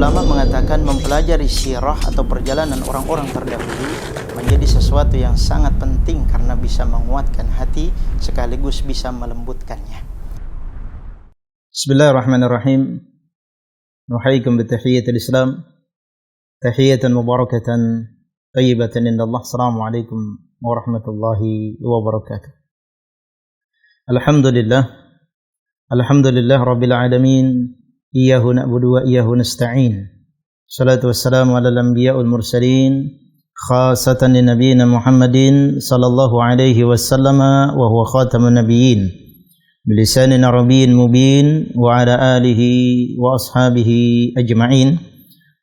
ulama mengatakan mempelajari sirah atau perjalanan orang-orang terdahulu menjadi sesuatu yang sangat penting karena bisa menguatkan hati sekaligus bisa melembutkannya. Bismillahirrahmanirrahim. Nuhayyikum bitahiyyatil Islam, tahiyatan mubarakatan tayyibatan indallah. Assalamualaikum warahmatullahi wabarakatuh. Alhamdulillah rabbil alamin. Iyyahu na'budu wa iyyahu nasta'in. Salatu wassalamu ala al-anbiya wal mursalin khasatan li nabiyyina Muhammadin sallallahu alaihi wasallam wa huwa khatamun nabiyyin bilisanin arabiyyin mubin wa ala alihi wa ashabihi ajma'in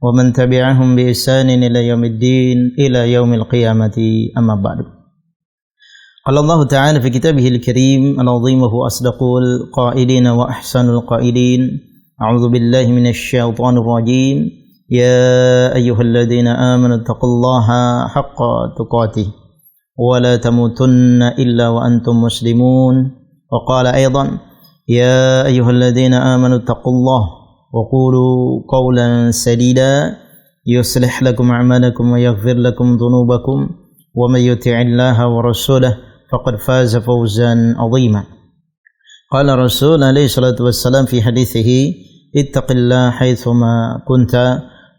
wa man tabi'ahum bi ihsanin ila yaumiddin ila yaumil qiyamati amma ba'du. Qala Allah ta'ala fi kitabihil karim al-'azim wa huwa asdaqul qa'ilin wa ahsanul qa'ilin. أعوذ بالله من الشيطان الرجيم يا أيها الذين آمنوا اتقوا الله حق تقاته ولا تموتن إلا وأنتم مسلمون. وقال أيضا يا أيها الذين آمنوا اتقوا الله وقولوا قولا سديدا يصلح لكم أعمالكم ويغفر لكم ذنوبكم ومن يطع الله ورسوله فقد فاز فوزا عظيما. قال الرسول عليه الصلاة والسلام في حديثه اتق الله حيثما كنت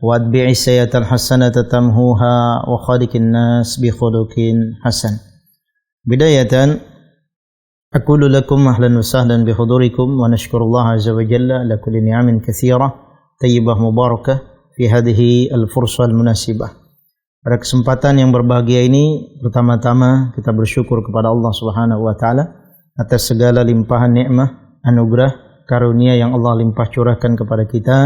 واتبع السيئة الحسنة تمحوها وخالق الناس بخلق حسن. بداية أقول لكم أهلا وسهلا بحضوركم ونشكر الله عز وجل على كل نعم كثيرة طيبة مباركة في هذه الفرصة المناسبة. Pada kesempatan yang berbahagia ini, pertama-tama kita bersyukur kepada Allah Subhanahu wa taala atas segala limpahan nikmat, anugerah, karunia yang Allah limpah curahkan kepada kita,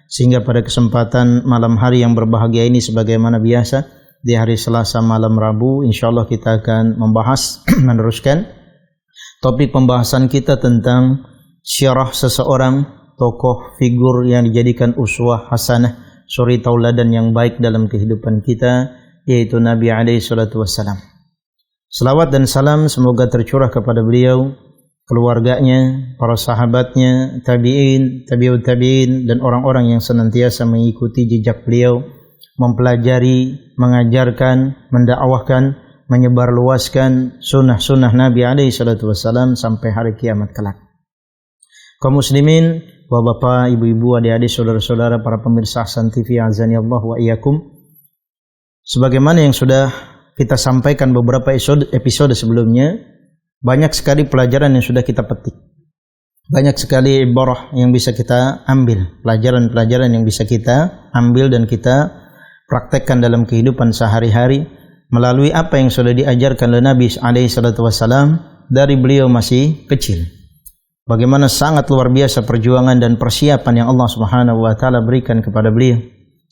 sehingga pada kesempatan malam hari yang berbahagia ini sebagaimana biasa di hari Selasa malam Rabu insyaallah kita akan membahas meneruskan topik pembahasan kita tentang syirah seseorang, tokoh figur yang dijadikan uswah hasanah, suri tauladan yang baik dalam kehidupan kita, yaitu Nabi alaihi salatu wassalam. Selawat dan salam semoga tercurah kepada beliau, keluarganya, para sahabatnya, tabi'in, tabi'ut tabi'in, dan orang-orang yang senantiasa mengikuti jejak beliau, mempelajari, mengajarkan, mendakwahkan, menyebarluaskan sunnah-sunnah Nabi alaihi salatu wassalam sampai hari kiamat kelak. Kaum muslimin, bapak, ibu-ibu, adik-adik, saudara-saudara, para pemirsa Ahsan TV, azani Allah wa iyyakum. Sebagaimana yang sudah kita sampaikan beberapa episode sebelumnya, banyak sekali pelajaran yang sudah kita petik. Banyak sekali ibarah yang bisa kita ambil, pelajaran-pelajaran yang bisa kita ambil dan kita praktekkan dalam kehidupan sehari-hari melalui apa yang sudah diajarkan oleh Nabi alaihi salatu wasallam dari beliau masih kecil. Bagaimana sangat luar biasa perjuangan dan persiapan yang Allah Subhanahu wa taala berikan kepada beliau,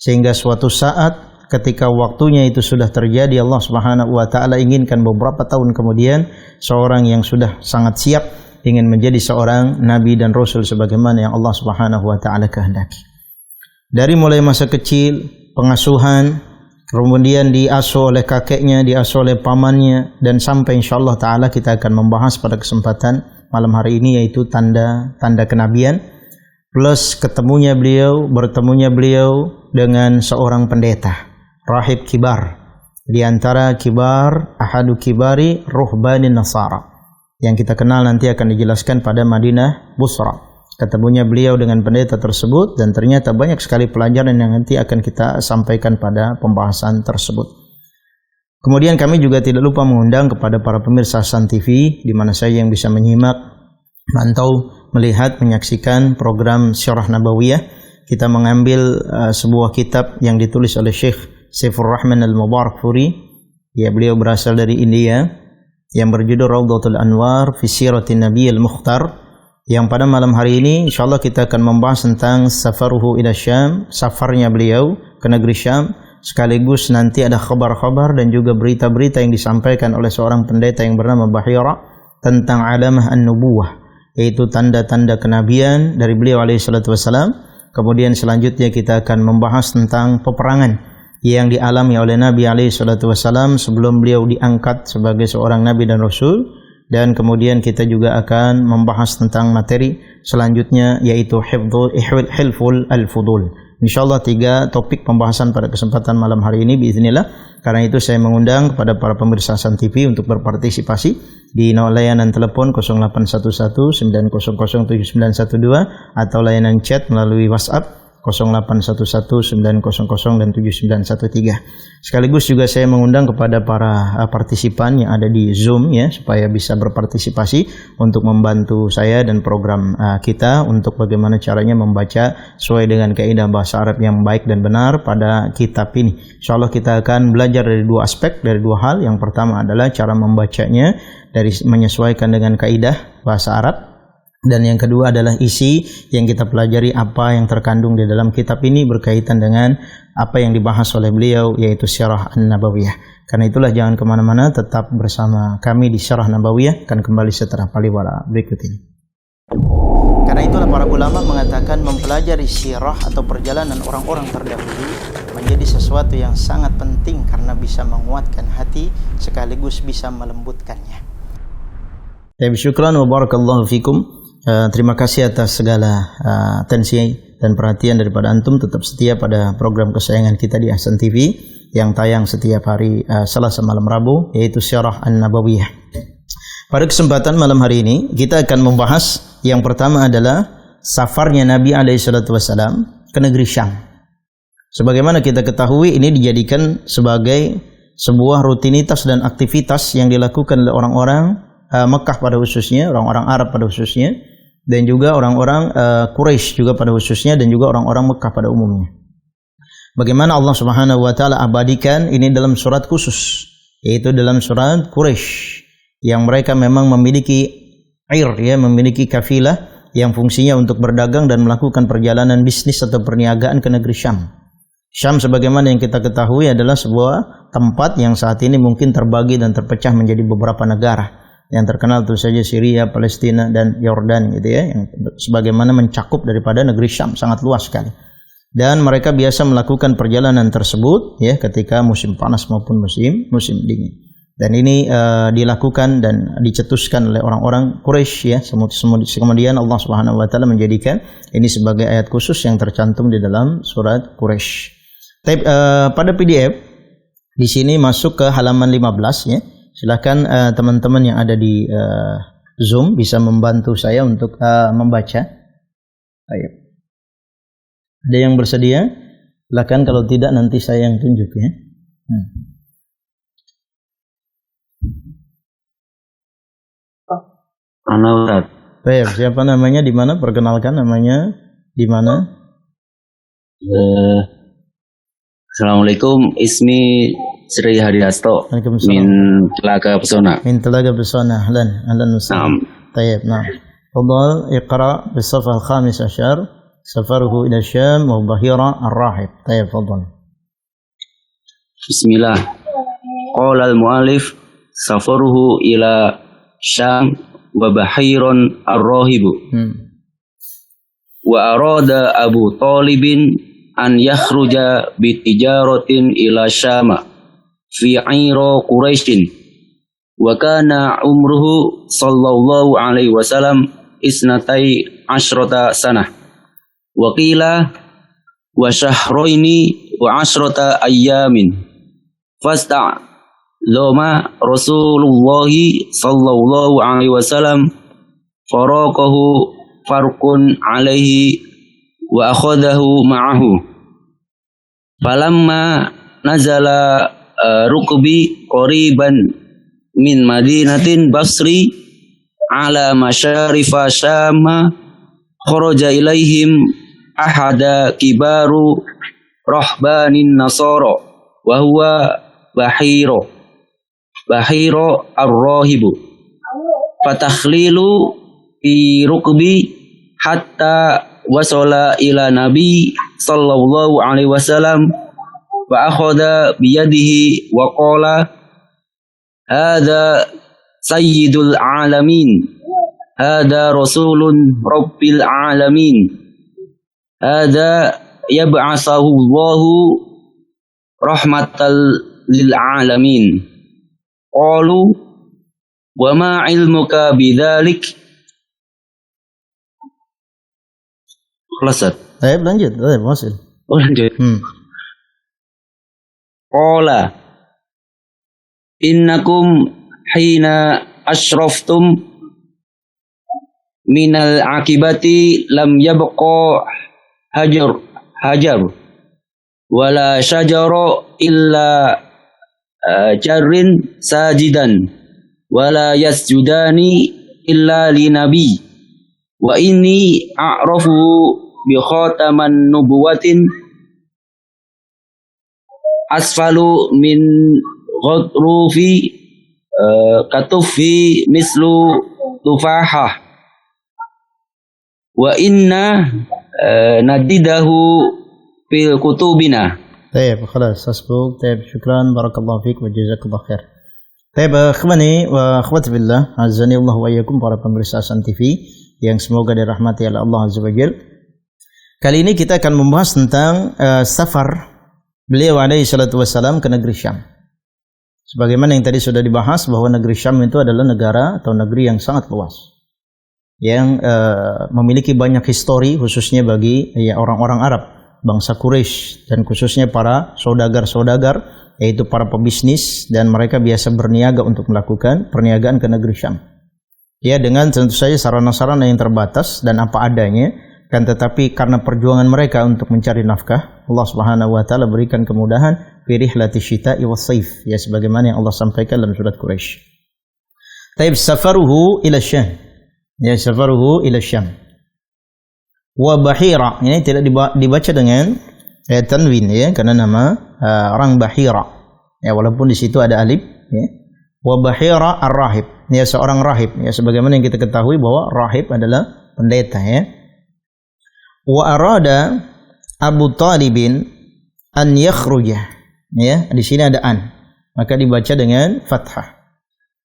sehingga suatu saat ketika waktunya itu sudah terjadi, Allah Subhanahu wa taala inginkan beberapa tahun kemudian seorang yang sudah sangat siap ingin menjadi seorang nabi dan rasul sebagaimana yang Allah Subhanahu wa taala kehendaki. Dari mulai masa kecil, pengasuhan, kemudian diasuh oleh kakeknya, diasuh oleh pamannya, dan sampai insyaallah taala kita akan membahas pada kesempatan malam hari ini yaitu tanda-tanda kenabian plus bertemunya beliau dengan seorang pendeta, rahib kibar, di antara kibar, ahadu kibari ruhbanin nasara, yang kita kenal nanti akan dijelaskan pada Madinah Busra. Ketemunya beliau dengan pendeta tersebut, dan ternyata banyak sekali pelajaran yang nanti akan kita sampaikan pada pembahasan tersebut. Kemudian kami juga tidak lupa mengundang kepada para pemirsa Ahsan TV, di mana saya yang bisa menyimak, mantau, melihat, menyaksikan program Sirah Nabawiyah. Kita mengambil sebuah kitab yang ditulis oleh Syekh Saifur Rahman Al-Mubarakfuri, ya, beliau berasal dari India, yang berjudul Rawdatul Anwar fi Siratin Nabi Al-Mukhtar, yang pada malam hari ini insyaallah kita akan membahas tentang safaruhu ila Syam, safarnya beliau ke negeri Syam, sekaligus nanti ada khabar-khabar dan juga berita-berita yang disampaikan oleh seorang pendeta yang bernama Bahira tentang alamah an-nubuwah, yaitu tanda-tanda kenabian dari beliau alaihi salatu wassalam. Kemudian selanjutnya kita akan membahas tentang peperangan yang dialami oleh Nabi alaihi salatu wassalam sebelum beliau diangkat sebagai seorang nabi dan rasul. Dan kemudian kita juga akan membahas tentang materi selanjutnya, yaitu hilful al-fudul, Insyaallah 3 topik pembahasan pada kesempatan malam hari ini biiznillah. Karena itu saya mengundang kepada para pemirsa Hasan TV untuk berpartisipasi di layanan telepon 0811 900 7912 atau layanan chat melalui WhatsApp 0811 900 dan 7913. Sekaligus juga saya mengundang kepada para partisipan yang ada di Zoom ya, supaya bisa berpartisipasi untuk membantu saya dan program kita untuk bagaimana caranya membaca sesuai dengan kaidah bahasa Arab yang baik dan benar pada kitab ini. Insyaallah kita akan belajar dari 2 aspek, dari 2 hal. Yang pertama adalah cara membacanya dari menyesuaikan dengan kaidah bahasa Arab. Dan yang kedua adalah isi yang kita pelajari, apa yang terkandung di dalam kitab ini berkaitan dengan apa yang dibahas oleh beliau, yaitu Syarah An-Nabawiyah. Karena itulah jangan kemana-mana, tetap bersama kami di Syarah Nabawiyah, akan kembali setelah pariwara berikut ini. Karena itulah para ulama mengatakan mempelajari sirah atau perjalanan orang-orang terdahulu menjadi sesuatu yang sangat penting karena bisa menguatkan hati sekaligus bisa melembutkannya. Syukran wa barakallahu fikum. Terima kasih atas segala atensi dan perhatian daripada antum. Tetap setia pada program kesayangan kita di Hasan TV yang tayang setiap hari Selasa malam Rabu, yaitu Syarah An-Nabawiyah. Pada kesempatan malam hari ini kita akan membahas yang pertama adalah safarnya Nabi SAW ke negeri Syam. Sebagaimana kita ketahui, ini dijadikan sebagai sebuah rutinitas dan aktivitas yang dilakukan oleh orang-orang Mekah pada khususnya, orang-orang Arab pada khususnya, dan juga orang-orang Quraisy juga pada khususnya, dan juga orang-orang Mekah pada umumnya. Bagaimana Allah Subhanahu wa taala abadikan ini dalam surat khusus, yaitu dalam surat Quraisy, yang mereka memang memiliki ya, memiliki kafilah yang fungsinya untuk berdagang dan melakukan perjalanan bisnis atau perniagaan ke negeri Syam. Syam sebagaimana yang kita ketahui adalah sebuah tempat yang saat ini mungkin terbagi dan terpecah menjadi beberapa negara. Yang terkenal tentu saja Syria, Palestina, dan Yordan gitu ya, yang sebagaimana mencakup daripada negeri Syam, sangat luas sekali. Dan mereka biasa melakukan perjalanan tersebut ya ketika musim panas maupun musim dingin. Dan ini dilakukan dan dicetuskan oleh orang-orang Quraisy ya. Kemudian Allah Subhanahu wa taala menjadikan ini sebagai ayat khusus yang tercantum di dalam surat Quraisy. Pada PDF di sini masuk ke halaman 15 ya. Silakan teman-teman yang ada di Zoom bisa membantu saya untuk membaca. Ayo. Ada yang bersedia? Silakan, kalau tidak nanti saya yang tunjuk ya. Ana. Baik, siapa namanya, di mana? Perkenalkan namanya, di mana? Assalamualaikum, ismi Sri Hadiasto min Telaga Pesona. Min Telaga Pesona. Ahlan wasahlan. Tayyib, nah. Fadhal iqra bis-safha al-khamis ashar safaruhu ila Syam wa Bahira ar-Rahib. Tayyib, fadhal. Bismillah. Qala al-mu'allif safaruhu ila Syam wa Bahirun ar-Rahib. Wa arada Abu Talibin an yakhruja bi tijaratin ila Syama fi 'ira Quraisyin wa kana umruhu sallallahu alaihi wasallam isnatai asyrata sanah wa qila wa syahraini wa asyrata ayyamin fasta lama Rasulullah sallallahu alaihi wasallam faraqahu farqun alaihi wa akhadahu ma'ahu falamma nazala rukbi qoriban min madinatin Basri ala masyarifa Syama kharaja ilaihim ahada kibaru rahbanin Nasara wa huwa Bahiro ar-Rahibu fatakhlilu fi rukbi hatta wasala ila Nabi sallallahu alaihi wasallam wa akhadha biyadihi wa qala hadha sayyidul alamin hadha rasulun rabbil alamin hadha yab'asahu Allahu rahmatal lil alamin qalu wa ma ilmuka bidzalik. Baik, lanjut. Baik, wasil. Oh lanjut. Qala innakum hina ashraftum minal akibati lam yabqa hajar wala syajara illa jarrin sajidan wala yasjudani illa li nabi wa inni a'rafu bi khataman nubuwatin asfalu min ghadrufi katufi mislu tufahah wa inna nadidahu fil kutubina. طيب خلاص أسبوق. طيب شكرا بارك الله فيك وجزاك الله خير. طيب أخواني وأخواتي بالله azani Allah wa iyyakum para pemirsa Hasan TV yang semoga dirahmati oleh Allah Azza wa Jalla. Kali ini kita akan membahas tentang safar beliau alaihi salatu wassalam ke negeri Syam. Sebagaimana yang tadi sudah dibahas bahwa negeri Syam itu adalah negara atau negeri yang sangat luas, yang memiliki banyak histori khususnya bagi orang-orang Arab, bangsa Quraisy, dan khususnya para saudagar-saudagar, yaitu para pebisnis, dan mereka biasa berniaga untuk melakukan perniagaan ke negeri Syam. Ya, dengan tentu saja sarana-sarana yang terbatas dan apa adanya, kan tetapi karena perjuangan mereka untuk mencari nafkah, Allah Subhanahu wa taala berikan kemudahan fi rihlati syita'i was-saif, ya sebagaimana yang Allah sampaikan dalam surat Quraisy. Taib safaruhu ila Syam. Ya, safaruhu ila Syam. Wa Bahira, ini tidak dibaca dengan tanwin ya, karena nama orang Bahira. Ya, walaupun di situ ada alif ya. Wa Bahira ar-rahib, ya seorang rahib ya, sebagaimana yang kita ketahui bahwa rahib adalah pendeta ya. Wa arada Abu Talibin an yakhruja. Ya, di sini ada an, maka dibaca dengan fathah.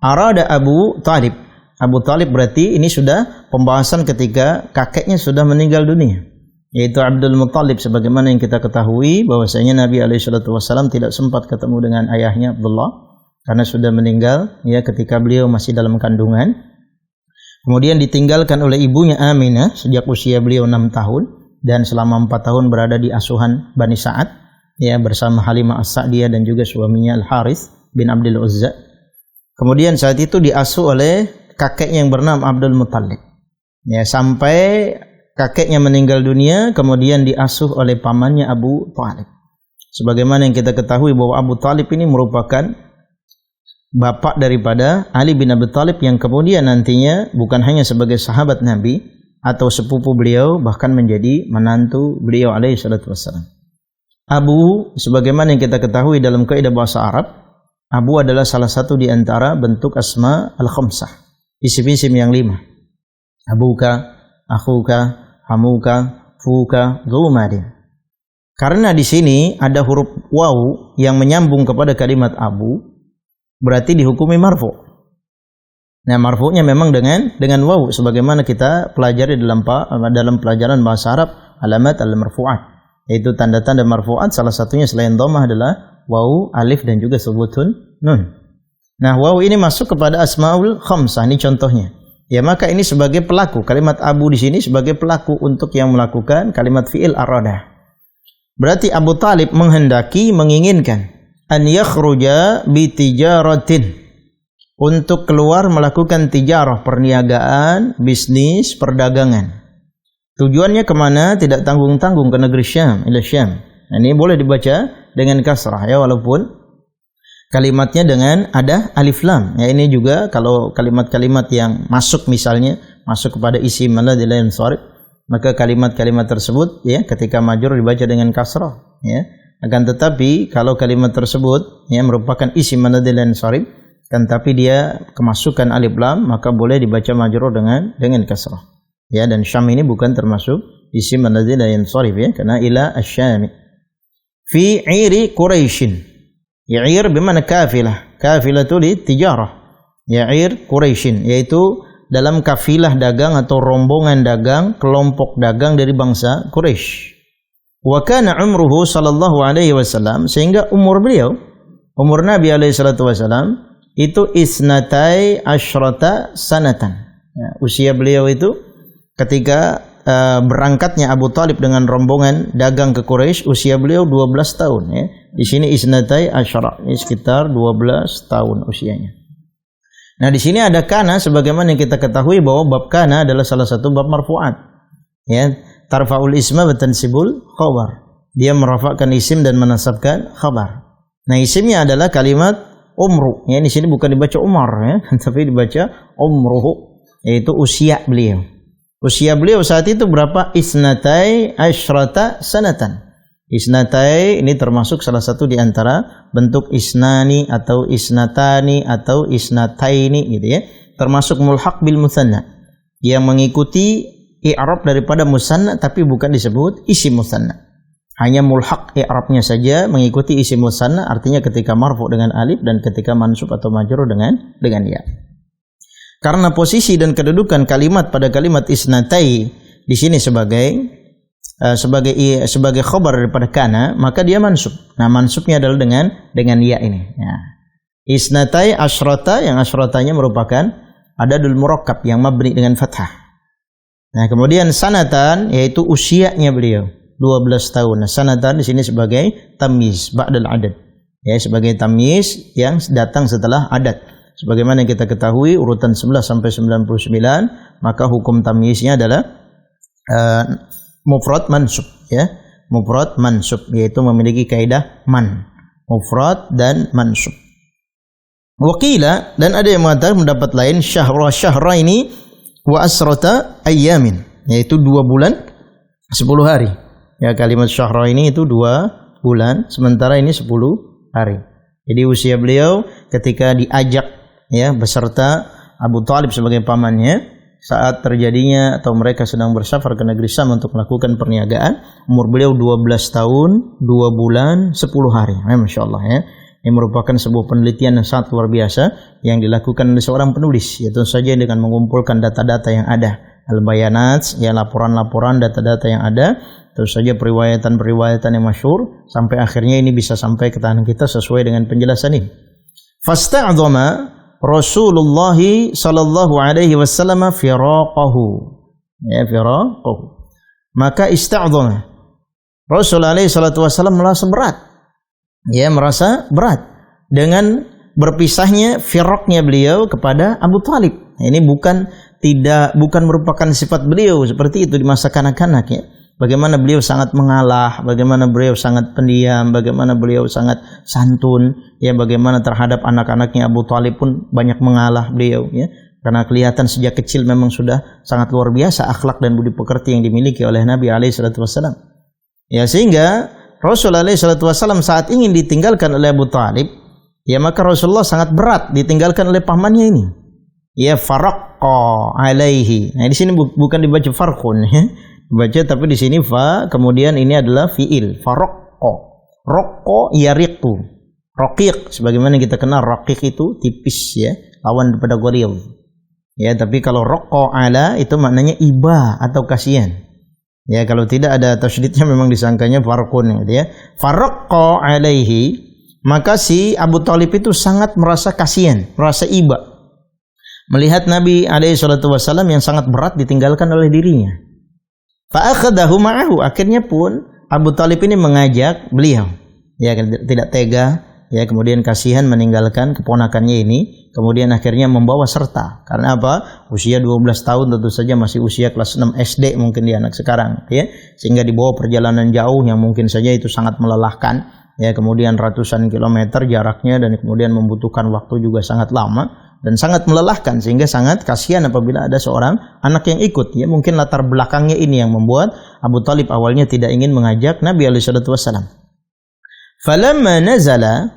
Arada Abu Talib. Abu Talib berarti ini sudah pembahasan ketika kakeknya sudah meninggal dunia, yaitu Abdul Muttalib, sebagaimana yang kita ketahui bahwasanya Nabi SAW tidak sempat ketemu dengan ayahnya Abdullah karena sudah meninggal ya ketika beliau masih dalam kandungan. Kemudian ditinggalkan oleh ibunya Aminah sejak usia beliau 6 tahun dan selama 4 tahun berada di asuhan Bani Sa'ad ya bersama Halimah As-Sa'diyah dan juga suaminya Al-Harith bin Abdul Uzza. Kemudian saat itu diasuh oleh kakeknya yang bernama Abdul Muttalib. Ya, sampai kakeknya meninggal dunia, kemudian diasuh oleh pamannya Abu Talib. Sebagaimana yang kita ketahui bahwa Abu Talib ini merupakan bapak daripada Ali bin Abi Thalib yang kemudian nantinya bukan hanya sebagai sahabat Nabi atau sepupu beliau, bahkan menjadi menantu beliau alaihi salatu wassalam. Abu, sebagaimana yang kita ketahui dalam kaidah bahasa Arab, Abu adalah salah satu di antara bentuk asma al-khamsah. Isim-isim yang 5. Abuka, akhuka, hamuka, fuka, zumadin. Karena di sini ada huruf waw yang menyambung kepada kalimat abu, berarti dihukumi marfu. Nah, marfu'nya memang dengan waw, sebagaimana kita pelajari dalam pelajaran bahasa Arab alamat al-marfu'at, yaitu tanda-tanda marfu'at salah satunya selain dhammah adalah waw, alif dan juga subutun nun. Nah, waw ini masuk kepada asmaul khamsah, ini contohnya. Ya, maka ini sebagai pelaku. Kalimat abu di sini sebagai pelaku untuk yang melakukan kalimat fi'il arada. Berarti Abu Talib menghendaki, menginginkan an yakhruja bi tijaratin, untuk keluar melakukan tijarah, perniagaan, bisnis, perdagangan. Tujuannya kemana? Tidak tanggung-tanggung, ke negeri Syam, ila Syam. Nah, ini boleh dibaca dengan kasrah ya, walaupun kalimatnya dengan ada alif lam. Ya, ini juga kalau kalimat-kalimat yang masuk misalnya masuk kepada isim alladzi la yansarif, maka kalimat-kalimat tersebut ya ketika majrur dibaca dengan kasrah ya. Akan tetapi kalau kalimat tersebut ya merupakan isim alladzi la yansarif kan, tapi dia kemasukan alif lam, maka boleh dibaca majrur dengan kasrah. Ya, dan Syam ini bukan termasuk isim alladzi la yansarif ya, karena ila asy-Syam. Fi 'iri Quraisyin. Ya'ir bimana kafilah. Kafilah itu di tijarah. Ya'ir Quraisyin, yaitu dalam kafilah dagang atau rombongan dagang, kelompok dagang dari bangsa Quraisy. Wa kana umruhu sallallahu alaihi wasallam, sehingga umur Nabi alaihi salatu wasallam itu isnatai asyrata sanatan. Ya, usia beliau itu ketika berangkatnya Abu Talib dengan rombongan dagang ke Quraisy, usia beliau 12 tahun ya. Di sini isnatai asyara, sekitar 12 tahun usianya. Nah, di sini ada kana sebagaimana yang kita ketahui bahwa bab kana adalah salah satu bab marfu'at. Ya, tarfa'ul isma wa tansibul khabar. Dia merafa'kan isim dan menasabkan khabar. Nah, isimnya adalah kalimat umru. Ya, di sini bukan dibaca Umar ya, tapi dibaca umruhu, yaitu usia beliau. Usia beliau saat itu berapa? Isnatai asyrata sanatan. Isnatai ini termasuk salah satu di antara bentuk isnani atau isnatani atau isnataini gitu ya. Termasuk mulhaq bil musanna yang mengikuti i'rab daripada musanna tapi bukan disebut isim musanna. Hanya mulhaq i'rabnya saja mengikuti isim musanna, artinya ketika marfu dengan alif dan ketika mansub atau majrur dengan ya. Karena posisi dan kedudukan kalimat pada kalimat isnatai di sini sebagai khabar daripada kana, maka dia mansub. Nah, mansubnya adalah dengan ya ini. Ya. Isnatai asyrata, yang asratanya merupakan adadul murakkab yang mabni dengan fathah. Nah, kemudian sanatan yaitu usianya beliau 12 tahun. Nah, sanatan di sini sebagai tamyiz ba'dal adad. Ya, sebagai tamyiz yang datang setelah adat. Sebagaimana yang kita ketahui urutan 11 sampai 99, maka hukum tamyiznya adalah mufrad mansub ya. Mufrad mansub yaitu memiliki kaidah man, mufrad dan mansub. Waqila, dan ada yang mengatakan pendapat lain, syahra ini wa asrata ayyamin, yaitu 2 bulan 10 hari. Ya, kalimat syahra ini itu 2 bulan, sementara ini 10 hari. Jadi usia beliau ketika diajak ya beserta Abu Talib sebagai pamannya saat terjadinya atau mereka sedang bersafar ke negeri Syam untuk melakukan perniagaan, umur beliau 12 tahun 2 bulan 10 hari. Masya Allah ya. Ini merupakan sebuah penelitian yang sangat luar biasa yang dilakukan oleh seorang penulis, yaitu saja dengan mengumpulkan data-data yang ada, al-bayanat, ya laporan-laporan data-data yang ada, terus saja periwayatan-periwayatan yang masyhur sampai akhirnya ini bisa sampai ke tangan kita sesuai dengan penjelasan ini. Fasta'dhama Rasulullah sallallahu alaihi wasallam firaqahu. Ya, firaqahu. Maka ista'dhama. Rasul alaihi salatu wasallam merasa berat. Ya, merasa berat dengan berpisahnya firaqnya beliau kepada Abu Talib. Ini bukan merupakan sifat beliau seperti itu di masa kanak-kanak ya. Bagaimana beliau sangat mengalah, bagaimana beliau sangat pendiam, bagaimana beliau sangat santun, ya bagaimana terhadap anak-anaknya Abu Talib pun banyak mengalah beliau, ya. Karena kelihatan sejak kecil memang sudah sangat luar biasa akhlak dan budi pekerti yang dimiliki oleh Nabi SAW. Ya, sehingga Rasul SAW saat ingin ditinggalkan oleh Abu Talib, ya maka Rasulullah sangat berat ditinggalkan oleh pamannya ini. Ya, faraqqa alaihi. Nah, di sini bukan dibaca farqun, ya. Baca tapi di sini fa, kemudian ini adalah fiil faraqqa. Raqqa yariqu. Raqiq sebagaimana kita kenal raqiq itu tipis ya, lawan daripada ghalidh. Ya, tapi kalau raqqa ala itu maknanya iba atau kasihan. Ya, kalau tidak ada tasydidnya memang disangkanya farqun gitu ya. Faraqqa alaihi, maka si Abu Talib itu sangat merasa kasihan, merasa iba melihat Nabi alaihi salatu wasallam yang sangat berat ditinggalkan oleh dirinya. Fa'akhadahu ma'ahu, akhirnya pun Abu Talib ini mengajak beliau. Ya, tidak tega, ya kemudian kasihan meninggalkan keponakannya ini, kemudian akhirnya membawa serta. Karena apa? Usia 12 tahun tentu saja masih usia kelas 6 SD mungkin dia anak sekarang, ya. Sehingga dibawa perjalanan jauh yang mungkin saja itu sangat melelahkan, ya, kemudian ratusan kilometer jaraknya dan kemudian membutuhkan waktu juga sangat lama. Dan sangat melelahkan sehingga sangat kasihan apabila ada seorang anak yang ikut, ya mungkin latar belakangnya ini yang membuat Abu Talib awalnya tidak ingin mengajak Nabi alaihi salatu wasallam. Falamma nazala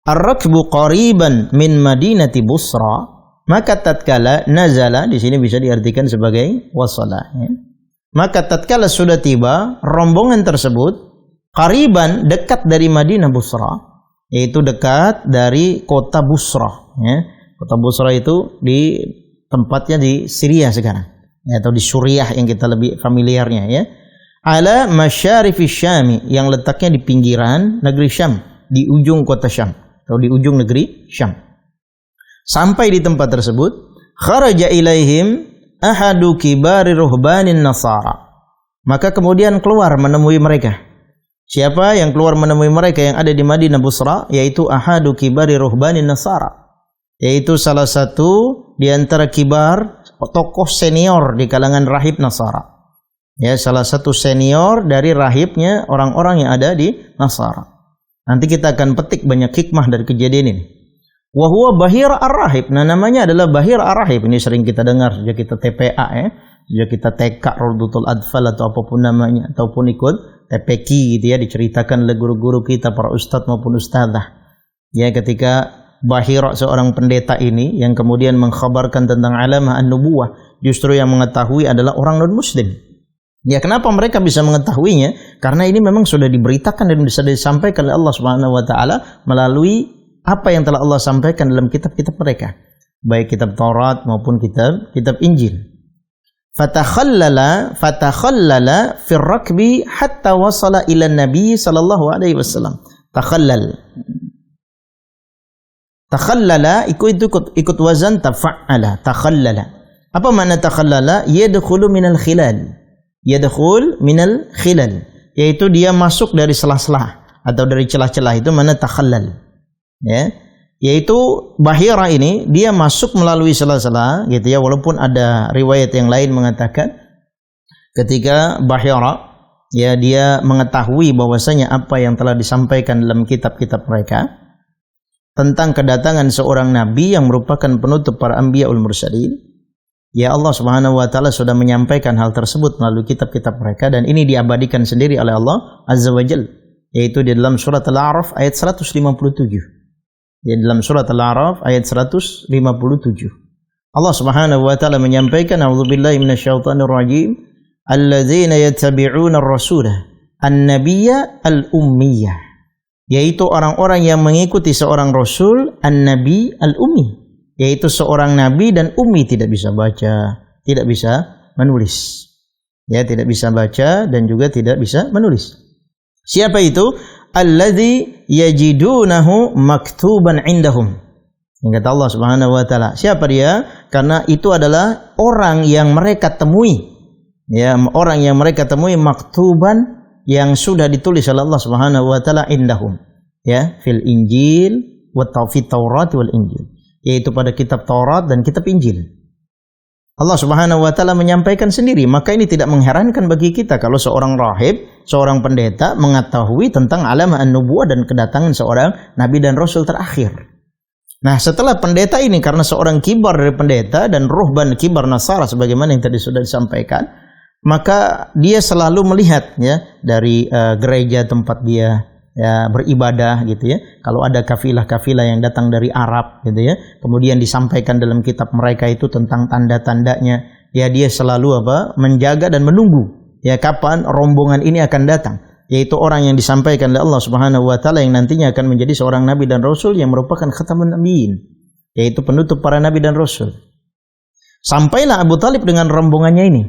ar-rakbu qariban min madinati Busra, maka tatkala nazala di sini bisa diartikan sebagai wasala ya. Maka tatkala sudah tiba rombongan tersebut qariban dekat dari Madinah Busra, yaitu dekat dari kota Busra ya. Kota Busra itu di tempatnya di Syria sekarang, ya, atau di Suriah yang kita lebih familiarnya ya. Ala masyarifi Syam, yang letaknya di pinggiran negeri Syam, di ujung kota Syam atau di ujung negeri Syam. Sampai di tempat tersebut, kharaja ilaihim ahadu kibari ruhbanin nasara. Maka kemudian keluar menemui mereka. Siapa yang keluar menemui mereka yang ada di Madinah Busra? Yaitu ahadu kibari ruhbanin Nasara, yaitu salah satu di antara kibar tokoh senior di kalangan rahib Nasara. Ya, salah satu senior dari rahibnya orang-orang yang ada di Nasara. Nanti kita akan petik banyak hikmah dari kejadian ini. Wa huwa Bahir ar-Rahib. Nah, namanya adalah Bahir ar-Rahib. Ini sering kita dengar sejak kita TPA ya. Sejak kita TK Rawdatul Adfal atau apapun namanya, ataupun ikut TPQ gitu ya, diceritakan oleh guru-guru kita, para ustadz maupun ustadzah. Ya, ketika Bahir seorang pendeta ini yang kemudian mengkhabarkan tentang alamah an-nubuwah, justru yang mengetahui adalah orang non-muslim. Ya, kenapa mereka bisa mengetahuinya? Karena ini memang sudah diberitakan dan bisa disampaikan oleh Allah Subhanahu wa taala melalui apa yang telah Allah sampaikan dalam kitab-kitab mereka, baik kitab Taurat maupun kitab Injil. Fatakhallala fi rakbi hatta wasala ila Nabi sallallahu alaihi wasallam. Takhallala ikut wazan tafa'ala. Takhallala. Apa makna takhallala? Yadkhulu minal khilal. Yadkhul minal khilal, yaitu dia masuk dari sela-sela atau dari celah-celah, itu mana takhallal. Ya, yaitu Bahira ini dia masuk melalui sela-sela gitu ya, walaupun ada riwayat yang lain mengatakan ketika Bahira ya dia mengetahui bahwasanya apa yang telah disampaikan dalam kitab-kitab mereka tentang kedatangan seorang nabi yang merupakan penutup para anbiyaul mursalin. Ya, Allah Subhanahu wa taala sudah menyampaikan hal tersebut melalui kitab-kitab mereka, dan ini diabadikan sendiri oleh Allah Azza wa Jalla, yaitu di dalam surat Al-A'raf ayat 157. Ya, dalam surat Al-A'raf ayat 157. Allah Subhanahu wa taala menyampaikan, a'udzubillahi minasyaitonir rajim, alladzina yattabi'una ar-rasulah an-nabiyya al-ummiyah, yaitu orang-orang yang mengikuti seorang rasul an-nabi al-ummi, yaitu seorang nabi dan ummi, tidak bisa baca, tidak bisa menulis. Ya, tidak bisa baca dan juga tidak bisa menulis. Siapa itu? Alladzi yajidunahu maktuban indahum. Yang kata Allah Subhanahu wa taala, siapa dia? Karena itu adalah orang yang mereka temui. Ya, orang yang mereka temui maktuban, yang sudah ditulis oleh Allah Subhanahu wa taala indahum. Ya, fil Injil wa tawfit Taurat wal Injil, yaitu pada kitab Taurat dan kitab Injil. Allah Subhanahu wa taala menyampaikan sendiri, maka ini tidak mengherankan bagi kita kalau seorang rahib, seorang pendeta mengetahui tentang alamah an-nubuwah dan kedatangan seorang nabi dan rasul terakhir. Nah, setelah pendeta ini, karena seorang kibar dari pendeta dan ruhban kibar Nasara sebagaimana yang tadi sudah disampaikan, maka dia selalu melihat ya dari gereja tempat dia ya beribadah gitu ya. Kalau ada kafilah-kafilah yang datang dari Arab gitu ya, kemudian disampaikan dalam kitab mereka itu tentang tanda-tandanya, ya dia selalu menjaga dan menunggu ya kapan rombongan ini akan datang, yaitu orang yang disampaikan oleh Allah Subhanahu wa taala yang nantinya akan menjadi seorang nabi dan rasul yang merupakan khatamun nabiyyin, yaitu penutup para nabi dan rasul. Sampailah Abu Talib dengan rombongannya ini.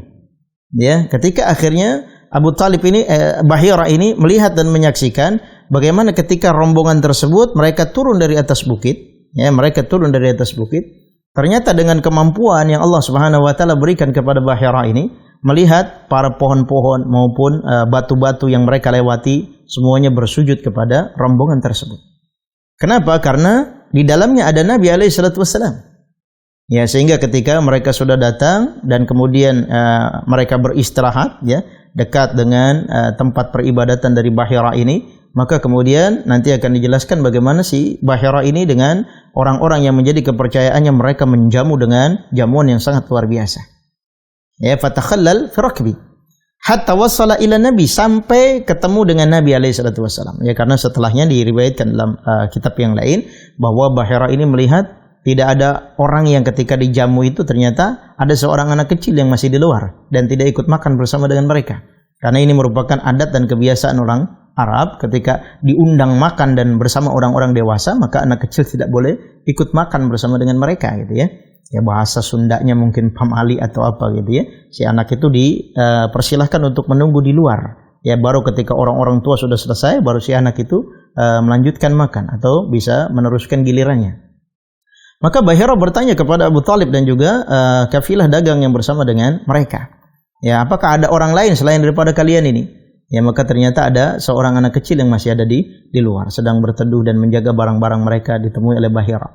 Ya, ketika akhirnya Abu Talib ini Bahira ini melihat dan menyaksikan bagaimana ketika rombongan tersebut mereka turun dari atas bukit, ya, mereka turun dari atas bukit. Ternyata dengan kemampuan yang Allah Subhanahu wa taala berikan kepada Bahira ini, melihat para pohon-pohon maupun batu-batu yang mereka lewati semuanya bersujud kepada rombongan tersebut. Kenapa? Karena di dalamnya ada Nabi alaihi salatu wassalam. Ya, sehingga ketika mereka sudah datang dan kemudian mereka beristirahat ya dekat dengan tempat peribadatan dari Bahira ini, maka kemudian nanti akan dijelaskan bagaimana si Bahira ini dengan orang-orang yang menjadi kepercayaannya, mereka menjamu dengan jamuan yang sangat luar biasa. Ya, fatakhallal fi rakbi hatta wasala ila Nabi, sampai ketemu dengan Nabi alaihi salatu wasallam. Ya, karena setelahnya diriwayatkan dalam kitab yang lain bahwa Bahira ini melihat tidak ada orang yang ketika dijamu itu ternyata ada seorang anak kecil yang masih di luar dan tidak ikut makan bersama dengan mereka. Karena ini merupakan adat dan kebiasaan orang Arab, ketika diundang makan dan bersama orang-orang dewasa, maka anak kecil tidak boleh ikut makan bersama dengan mereka gitu ya. Ya, bahasa Sundanya mungkin pamali atau apa gitu ya. Si anak itu dipersilahkan untuk menunggu di luar. Ya, baru ketika orang-orang tua sudah selesai baru si anak itu melanjutkan makan atau bisa meneruskan gilirannya. Maka Bahira bertanya kepada Abu Talib dan juga kafilah dagang yang bersama dengan mereka. Ya, apakah ada orang lain selain daripada kalian ini? Ya, maka ternyata ada seorang anak kecil yang masih ada di luar, sedang berteduh dan menjaga barang-barang mereka, ditemui oleh Bahira.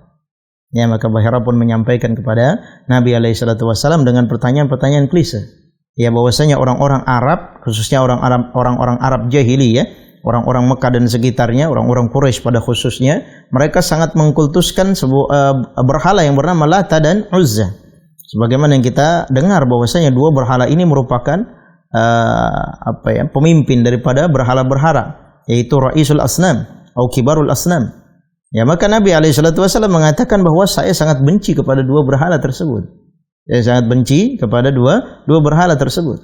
Ya, maka Bahira pun menyampaikan kepada Nabi SAW dengan pertanyaan-pertanyaan klise. Ya, bahwasanya orang-orang Arab, khususnya orang-orang Arab jahiliyah, orang-orang Mekah dan sekitarnya, orang-orang Quraisy pada khususnya, mereka sangat mengkultuskan sebuah berhala yang bernama Lata dan Uzza. Sebagaimana yang kita dengar bahwasanya dua berhala ini merupakan pemimpin daripada berhala-berhala, yaitu Raisul Asnam atau Kibarul Asnam. Ya, maka Nabi SAW mengatakan bahwa saya sangat benci kepada dua berhala tersebut. Saya sangat benci kepada dua berhala tersebut.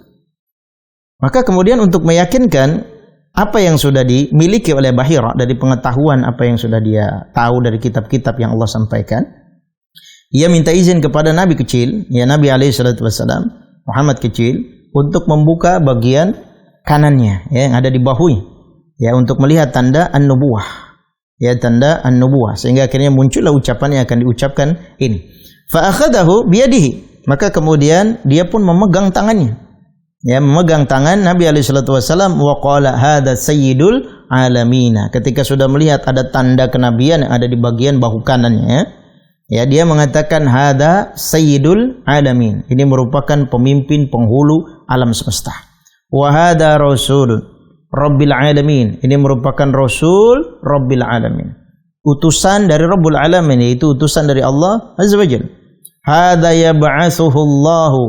Maka kemudian untuk meyakinkan apa yang sudah dimiliki oleh Bahira dari pengetahuan apa yang sudah dia tahu dari kitab-kitab yang Allah sampaikan, ia minta izin kepada Nabi kecil, ya Nabi SAW, Muhammad kecil, untuk membuka bagian kanannya, ya, yang ada di bahunya, ya, untuk melihat tanda an-nubuwah, ya, tanda an-nubuwah, sehingga akhirnya muncullah ucapan yang akan diucapkan ini. Fa akhadahu biyadihi, maka kemudian dia pun memegang tangannya, ya, memegang tangan Nabi SAW, wa qala hadza sayyidul alamina. Ketika sudah melihat ada tanda kenabian yang ada di bagian bahu kanannya, ya, dia mengatakan hadza sayyidul alamin. Ini merupakan pemimpin penghulu alam semesta. Wa hadza rasul rabbil alamin. Ini merupakan rasul rabbil alamin. Utusan dari Rabbul alamin, yaitu utusan dari Allah Azza wa Jalla. Hadza yab'atsuhu Allahu.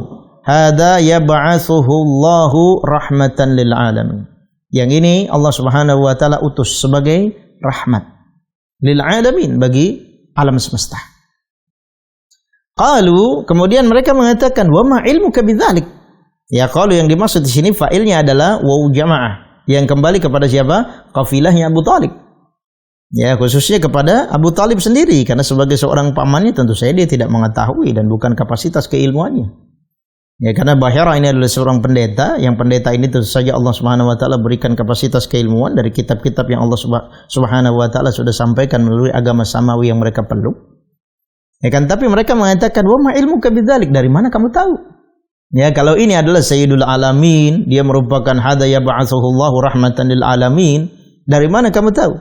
Hadza yab'atsuhu Allahu rahmatan lil alamin. Yang ini Allah Subhanahu wa taala utus sebagai rahmat lil alamin, bagi alam semesta. Qalu, kemudian mereka mengatakan, wa ma ilmuka bidzalik. Ya, qalu yang dimaksud di sini fa'ilnya adalah waw jamaah, yang kembali kepada siapa? Kafilahnya Abu Talib. Ya, khususnya kepada Abu Talib sendiri, karena sebagai seorang pamannya tentu saja dia tidak mengetahui dan bukan kapasitas keilmuannya. Ya, karena Bahira ini adalah seorang pendeta, yang pendeta ini tentu saja Allah Subhanahu wa taala berikan kapasitas keilmuan dari kitab-kitab yang Allah Subhanahu wa taala sudah sampaikan melalui agama samawi yang mereka peluk. Ya kan, tapi mereka mengatakan, wa ma ilmuka bidzalik, dari mana kamu tahu? Ya, kalau ini adalah Sayyidul Alamin, dia merupakan hadza yab'atsuhullahu rahmatan lil alamin, dari mana kamu tahu?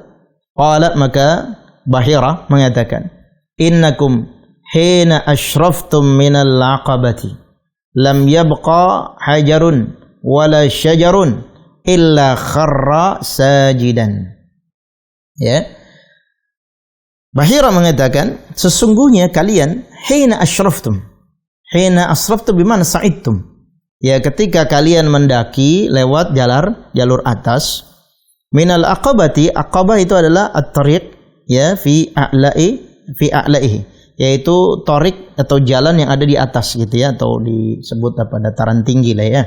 Qala, maka Bahira mengatakan, innakum hina ashraftum minal aqabati lam yabqa hajarun wala syajarun illa kharra sajidan. Ya, Bahira mengatakan, sesungguhnya kalian hina ashraftum. Hina asraftum bimana sa'idtum. Ya, ketika kalian mendaki lewat jalur atas, minal aqabati, aqabah itu adalah at-tariq, ya, fi a'la'ihi, yaitu tariq atau jalan yang ada di atas gitu ya, atau disebut dataran tinggi lah ya.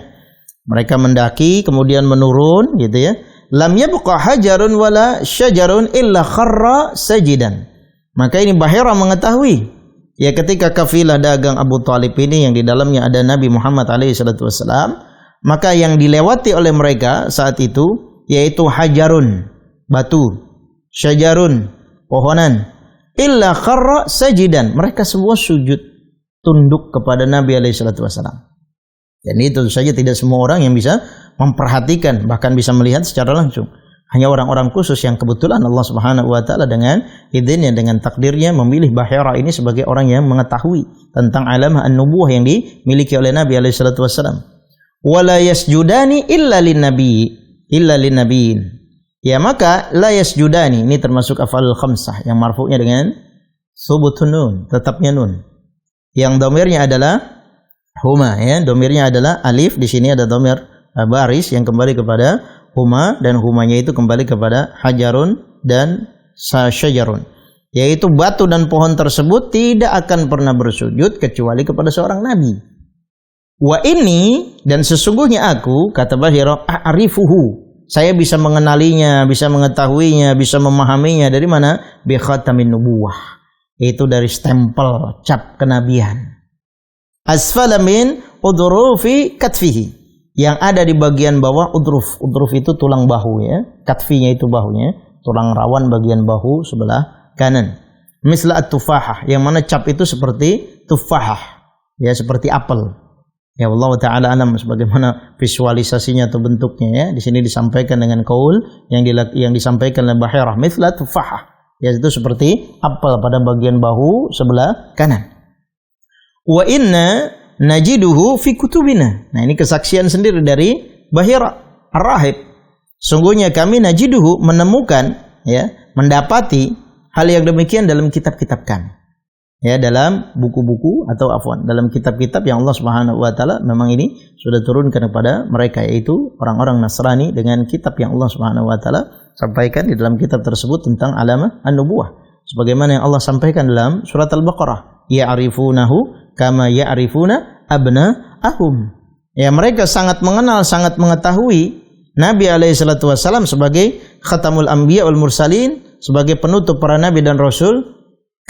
Mereka mendaki kemudian menurun gitu ya. Lam yabqa hajarun wala syajarun illa kharra sajidan. Maka ini Bahira mengetahui, ya, ketika kafilah dagang Abu Talib ini yang di dalamnya ada Nabi Muhammad SAW, maka yang dilewati oleh mereka saat itu yaitu hajarun, batu, syajarun, pohonan, illa kharra sajidan. Mereka semua sujud tunduk kepada Nabi SAW. Dan itu saja tidak semua orang yang bisa memperhatikan, bahkan bisa melihat secara langsung. Hanya orang-orang khusus yang kebetulan Allah Subhanahu wa taala dengan izinnya, dengan takdirnya memilih Bahira ini sebagai orang yang mengetahui tentang alamah an-nubuwah yang dimiliki oleh Nabi alaihi salatu wasallam. Wala yasjudani illa lin-nabiyyin. Ya, maka la yasjudani ini termasuk af'alul khamsah yang marfu'nya dengan subutun nun, tetapnya nun. Yang dhamirnya adalah huma, ya, dhamirnya adalah alif, di sini ada dhamir baris yang kembali kepada huma, dan humanya itu kembali kepada hajarun dan syajarun, yaitu batu dan pohon tersebut tidak akan pernah bersujud kecuali kepada seorang nabi. Wa ini, dan sesungguhnya aku, kata Bahira, a'rifuhu, saya bisa mengenalinya, bisa mengetahuinya, bisa memahaminya dari mana? Bi khatamin nubuwah, yaitu dari stempel cap kenabian. Asfala min udrufi katfihi, yang ada di bagian bawah udruf. Udruf itu tulang bahu, ya. Katfinya itu bahunya, tulang rawan bagian bahu sebelah kanan. Misla at-tufahah, yang mana cap itu seperti tufahah, ya, seperti apel. Ya Allah Ta'ala alam sebagaimana visualisasinya atau bentuknya ya. Di sini disampaikan dengan qaul yang disampaikan oleh Bahirah mithla tufahah, yaitu seperti apel pada bagian bahu sebelah kanan. Wa inna najiduhu fi kutubina. Nah, ini kesaksian sendiri dari Bahirah Ar-Rahib. Sungguhnya kami najiduhu menemukan ya, mendapati hal yang demikian dalam kitab-kitab kami. Ya, dalam buku-buku atau dalam kitab-kitab yang Allah Subhanahu wa taala memang ini sudah turunkan kepada mereka, yaitu orang-orang Nasrani dengan kitab yang Allah Subhanahu wa taala sampaikan di dalam kitab tersebut tentang alamah an-nubuwah. Sebagaimana yang Allah sampaikan dalam surat Al-Baqarah, ya'rifunahu kama ya'rifuna abna'ahum. Ya, mereka sangat mengenal, sangat mengetahui Nabi alaihi salatu wasallam sebagai khatamul anbiya wal mursalin, sebagai penutup para nabi dan rasul.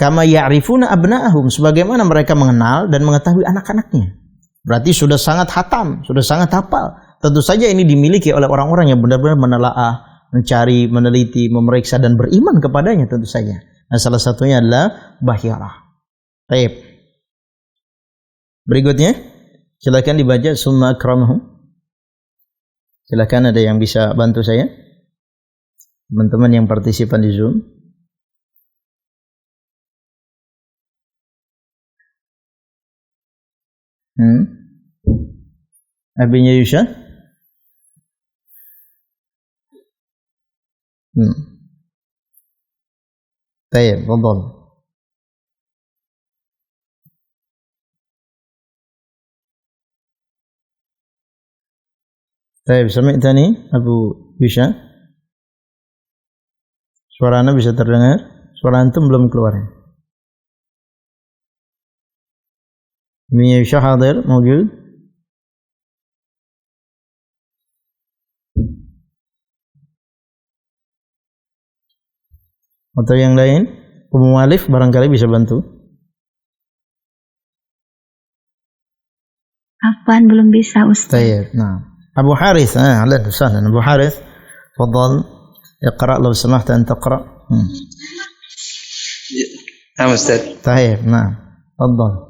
Kama ya'rifuna abna'ahum, sebagaimana mereka mengenal dan mengetahui anak-anaknya. Berarti sudah sangat hatam, sudah sangat hafal. Tentu saja ini dimiliki oleh orang-orang yang benar-benar menelaah, mencari, meneliti, memeriksa dan beriman kepadanya tentu saja. Nah, salah satunya adalah Bahirah. Baik. Berikutnya, silakan dibaca summa akramahum. Silakan, ada yang bisa bantu saya? Teman-teman yang partisipan di Zoom. Abinya Yusha? Baik, fadhal. Baik, sami'tani Abu Yusha? Suara Anda bisa terdengar? Suara antum belum keluar. Abinya Yusha hadir, mawjud? Atau yang lain, Ummu Alif barangkali bisa bantu. Afwan, belum bisa Ustaz. Baik, nah. Abu Harith, ahlan wa sahlan. Abu Harith, tafadhal, اقرأ لو سمحت أن تقرأ. نعم أستاذ. طيب، نعم. تفضل.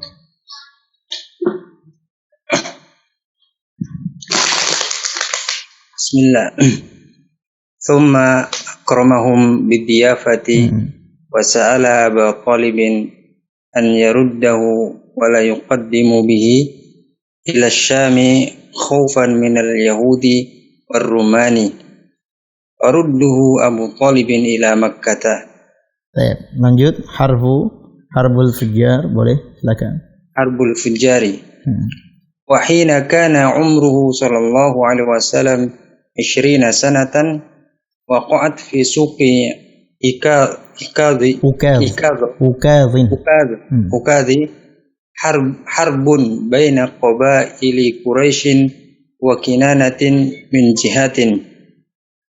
بسم الله. ثم أكرمهم بالضيافة وسأل أبا طالب أن يرده ولا يقدم به إلى الشام خوفا من اليهود والرومان ورده أبو طالب إلى مكة. Baik, lanjut harbul fujjar, boleh silakan. Harbul fujjari. وحين كان عمره صلى الله عليه وسلم 20 سنة وقعت في سوق أكاظ حرب بين قبائل قريش وكنانة من جهة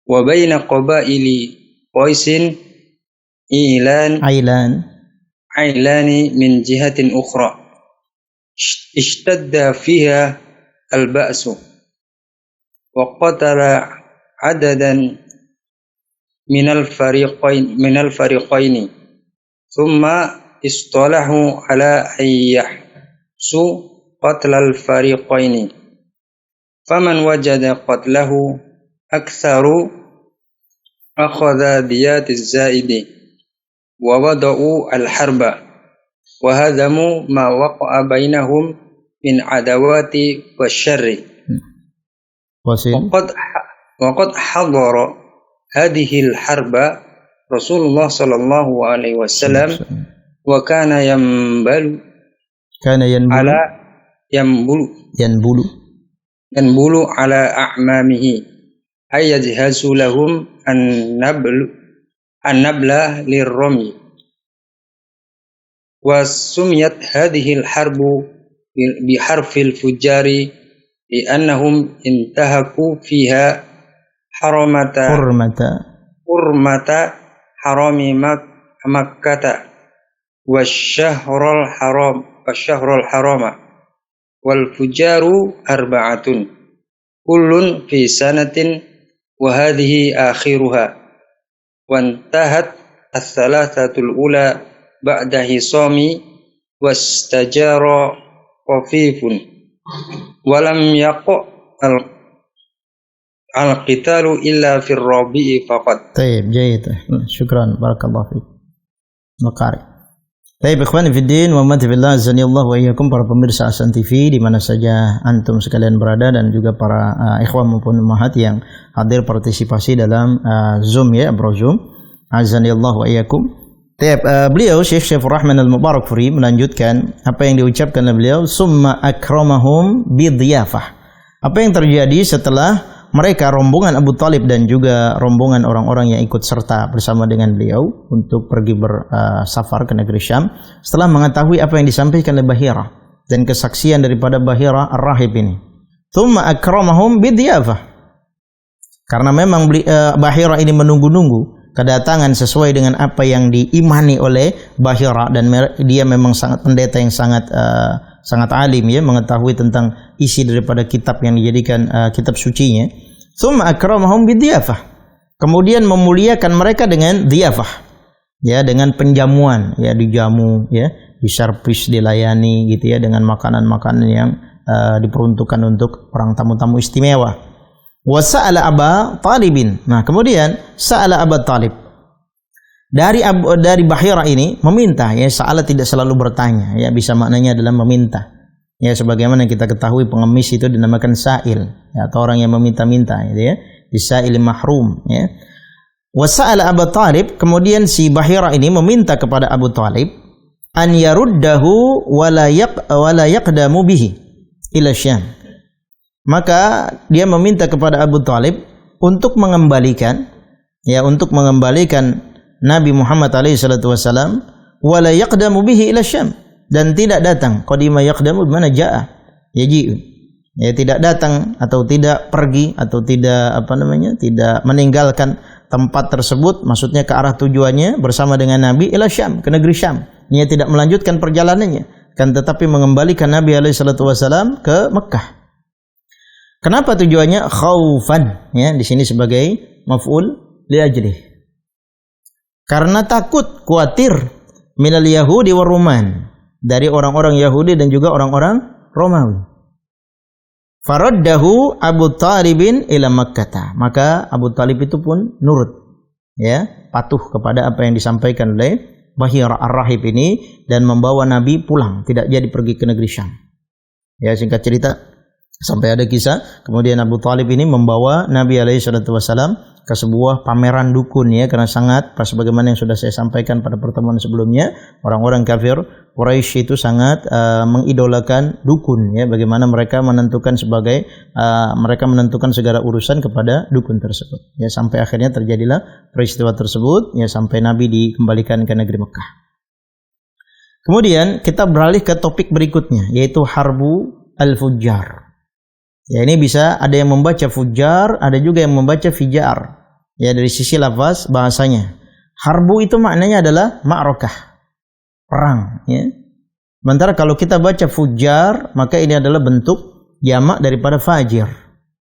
وبين قبائل قيس عيلان من جهة أخرى اشتد فيها البأس وقتل عددا من الفريقين ثم اصطلحوا على أن يحسوا قتل الفريقين فمن وجد قتله أكثر أخذ ديات الزائد ووضعوا الحرب وهزموا ما وقع بينهم من عداوات والشر وقد حضر هذه الحرب رسول الله صلى الله عليه وسلم وكان ينبل على أعمامه أي يجهز لهم النبل للرمي وسميت هذه الحرب بحرف الفجار لأنهم انتهكوا فيها حرمة حرام مكة والشهر الحرام والفجار 4 كل في سنة وهذه آخرها وانتهت 3 الأولى بعد حصام واستجار خفيف Walam yaqo al-qitalu illa fir rabi'i faqat. Baik, jayid. Syukran, barakallahu fiik. Maqari. Baik, ikhwani fiddin wa ummati fillah, azanillahu wa iyyakum, para pemirsa Ahsan TV di mana saja antum sekalian berada, dan juga para ikhwan maupun ummahat yang hadir partisipasi dalam Zoom ya, bro Zoom. Azanillahu wa iyyakum. Beliau Syekh Syaifur Rahman Al-Mubarakfuri melanjutkan apa yang diucapkan oleh beliau, summa akramahum bidhiyafah. Apa yang terjadi setelah mereka, rombongan Abu Talib dan juga rombongan orang-orang yang ikut serta bersama dengan beliau untuk pergi bersafar ke negeri Syam, setelah mengetahui apa yang disampaikan oleh Bahira dan kesaksian daripada Bahira Ar-Rahib ini. Tsumma akramahum bidhiyafah. Karena memang Bahira ini menunggu-nunggu kedatangan sesuai dengan apa yang diimani oleh Bahira, dan dia memang sangat pendeta yang sangat alim ya, mengetahui tentang isi daripada kitab yang dijadikan kitab sucinya. Tsumma akramahum bidhiyafah. Kemudian memuliakan mereka dengan dhiyafah. Ya, dengan penjamuan, ya, dijamu ya, diservis, dilayani gitu ya, dengan makanan-makanan yang diperuntukkan untuk orang tamu-tamu istimewa. Wa sa'ala Aba Talibin. Nah, kemudian sa'ala Aba Talib. Dari Bahira ini meminta ya, sa'ala tidak selalu bertanya ya, bisa maknanya adalah meminta. Ya, sebagaimana kita ketahui pengemis itu dinamakan sa'il ya, atau orang yang meminta-minta gitu ya, sa'il mahrum ya. Wa sa'ala Abu Talib, kemudian si Bahira ini meminta kepada Abu Talib an yaruddahu wa la yaqdamu bihi ila Syam. Maka dia meminta kepada Abu Talib untuk mengembalikan Nabi Muhammad SAW wa la yaqdamu bihi ila Syam, dan tidak datang. Qadima yaqdamu bimana jaa yaji'u, ya, tidak datang atau tidak pergi atau tidak tidak meninggalkan tempat tersebut, maksudnya ke arah tujuannya bersama dengan Nabi ila Syam, ke negeri Syam. Dia tidak melanjutkan perjalanannya, kan tetapi mengembalikan Nabi SAW ke Mekah. Kenapa tujuannya? Khaufan ya, di sini sebagai maf'ul li ajlih. Karena takut, khawatir minal Yahudi war Ruman, dari orang-orang Yahudi dan juga orang-orang Romawi. Faraddahu Abu Talibin ila Makkah. Maka Abu Talib itu pun nurut ya, patuh kepada apa yang disampaikan oleh Bahira Ar-Rahib ini, dan membawa Nabi pulang, tidak jadi pergi ke negeri Syam. Ya, singkat cerita sampai ada kisah kemudian Abu Talib ini membawa Nabi SAW ke sebuah pameran dukun ya, karena sangat, sebagaimana yang sudah saya sampaikan pada pertemuan sebelumnya, orang-orang kafir Quraisy itu sangat mengidolakan dukun ya, bagaimana mereka menentukan segala urusan kepada dukun tersebut ya, sampai akhirnya terjadilah peristiwa tersebut ya, sampai Nabi dikembalikan ke negeri Mekah. Kemudian kita beralih ke topik berikutnya, yaitu Harbu al-Fujjar. Ya, ini bisa ada yang membaca fujar, ada juga yang membaca fijar. Ya, dari sisi lafaz bahasanya. Harbu itu maknanya adalah ma'rakah, perang ya. Sementara kalau kita baca fujar, maka ini adalah bentuk jamak daripada fajir.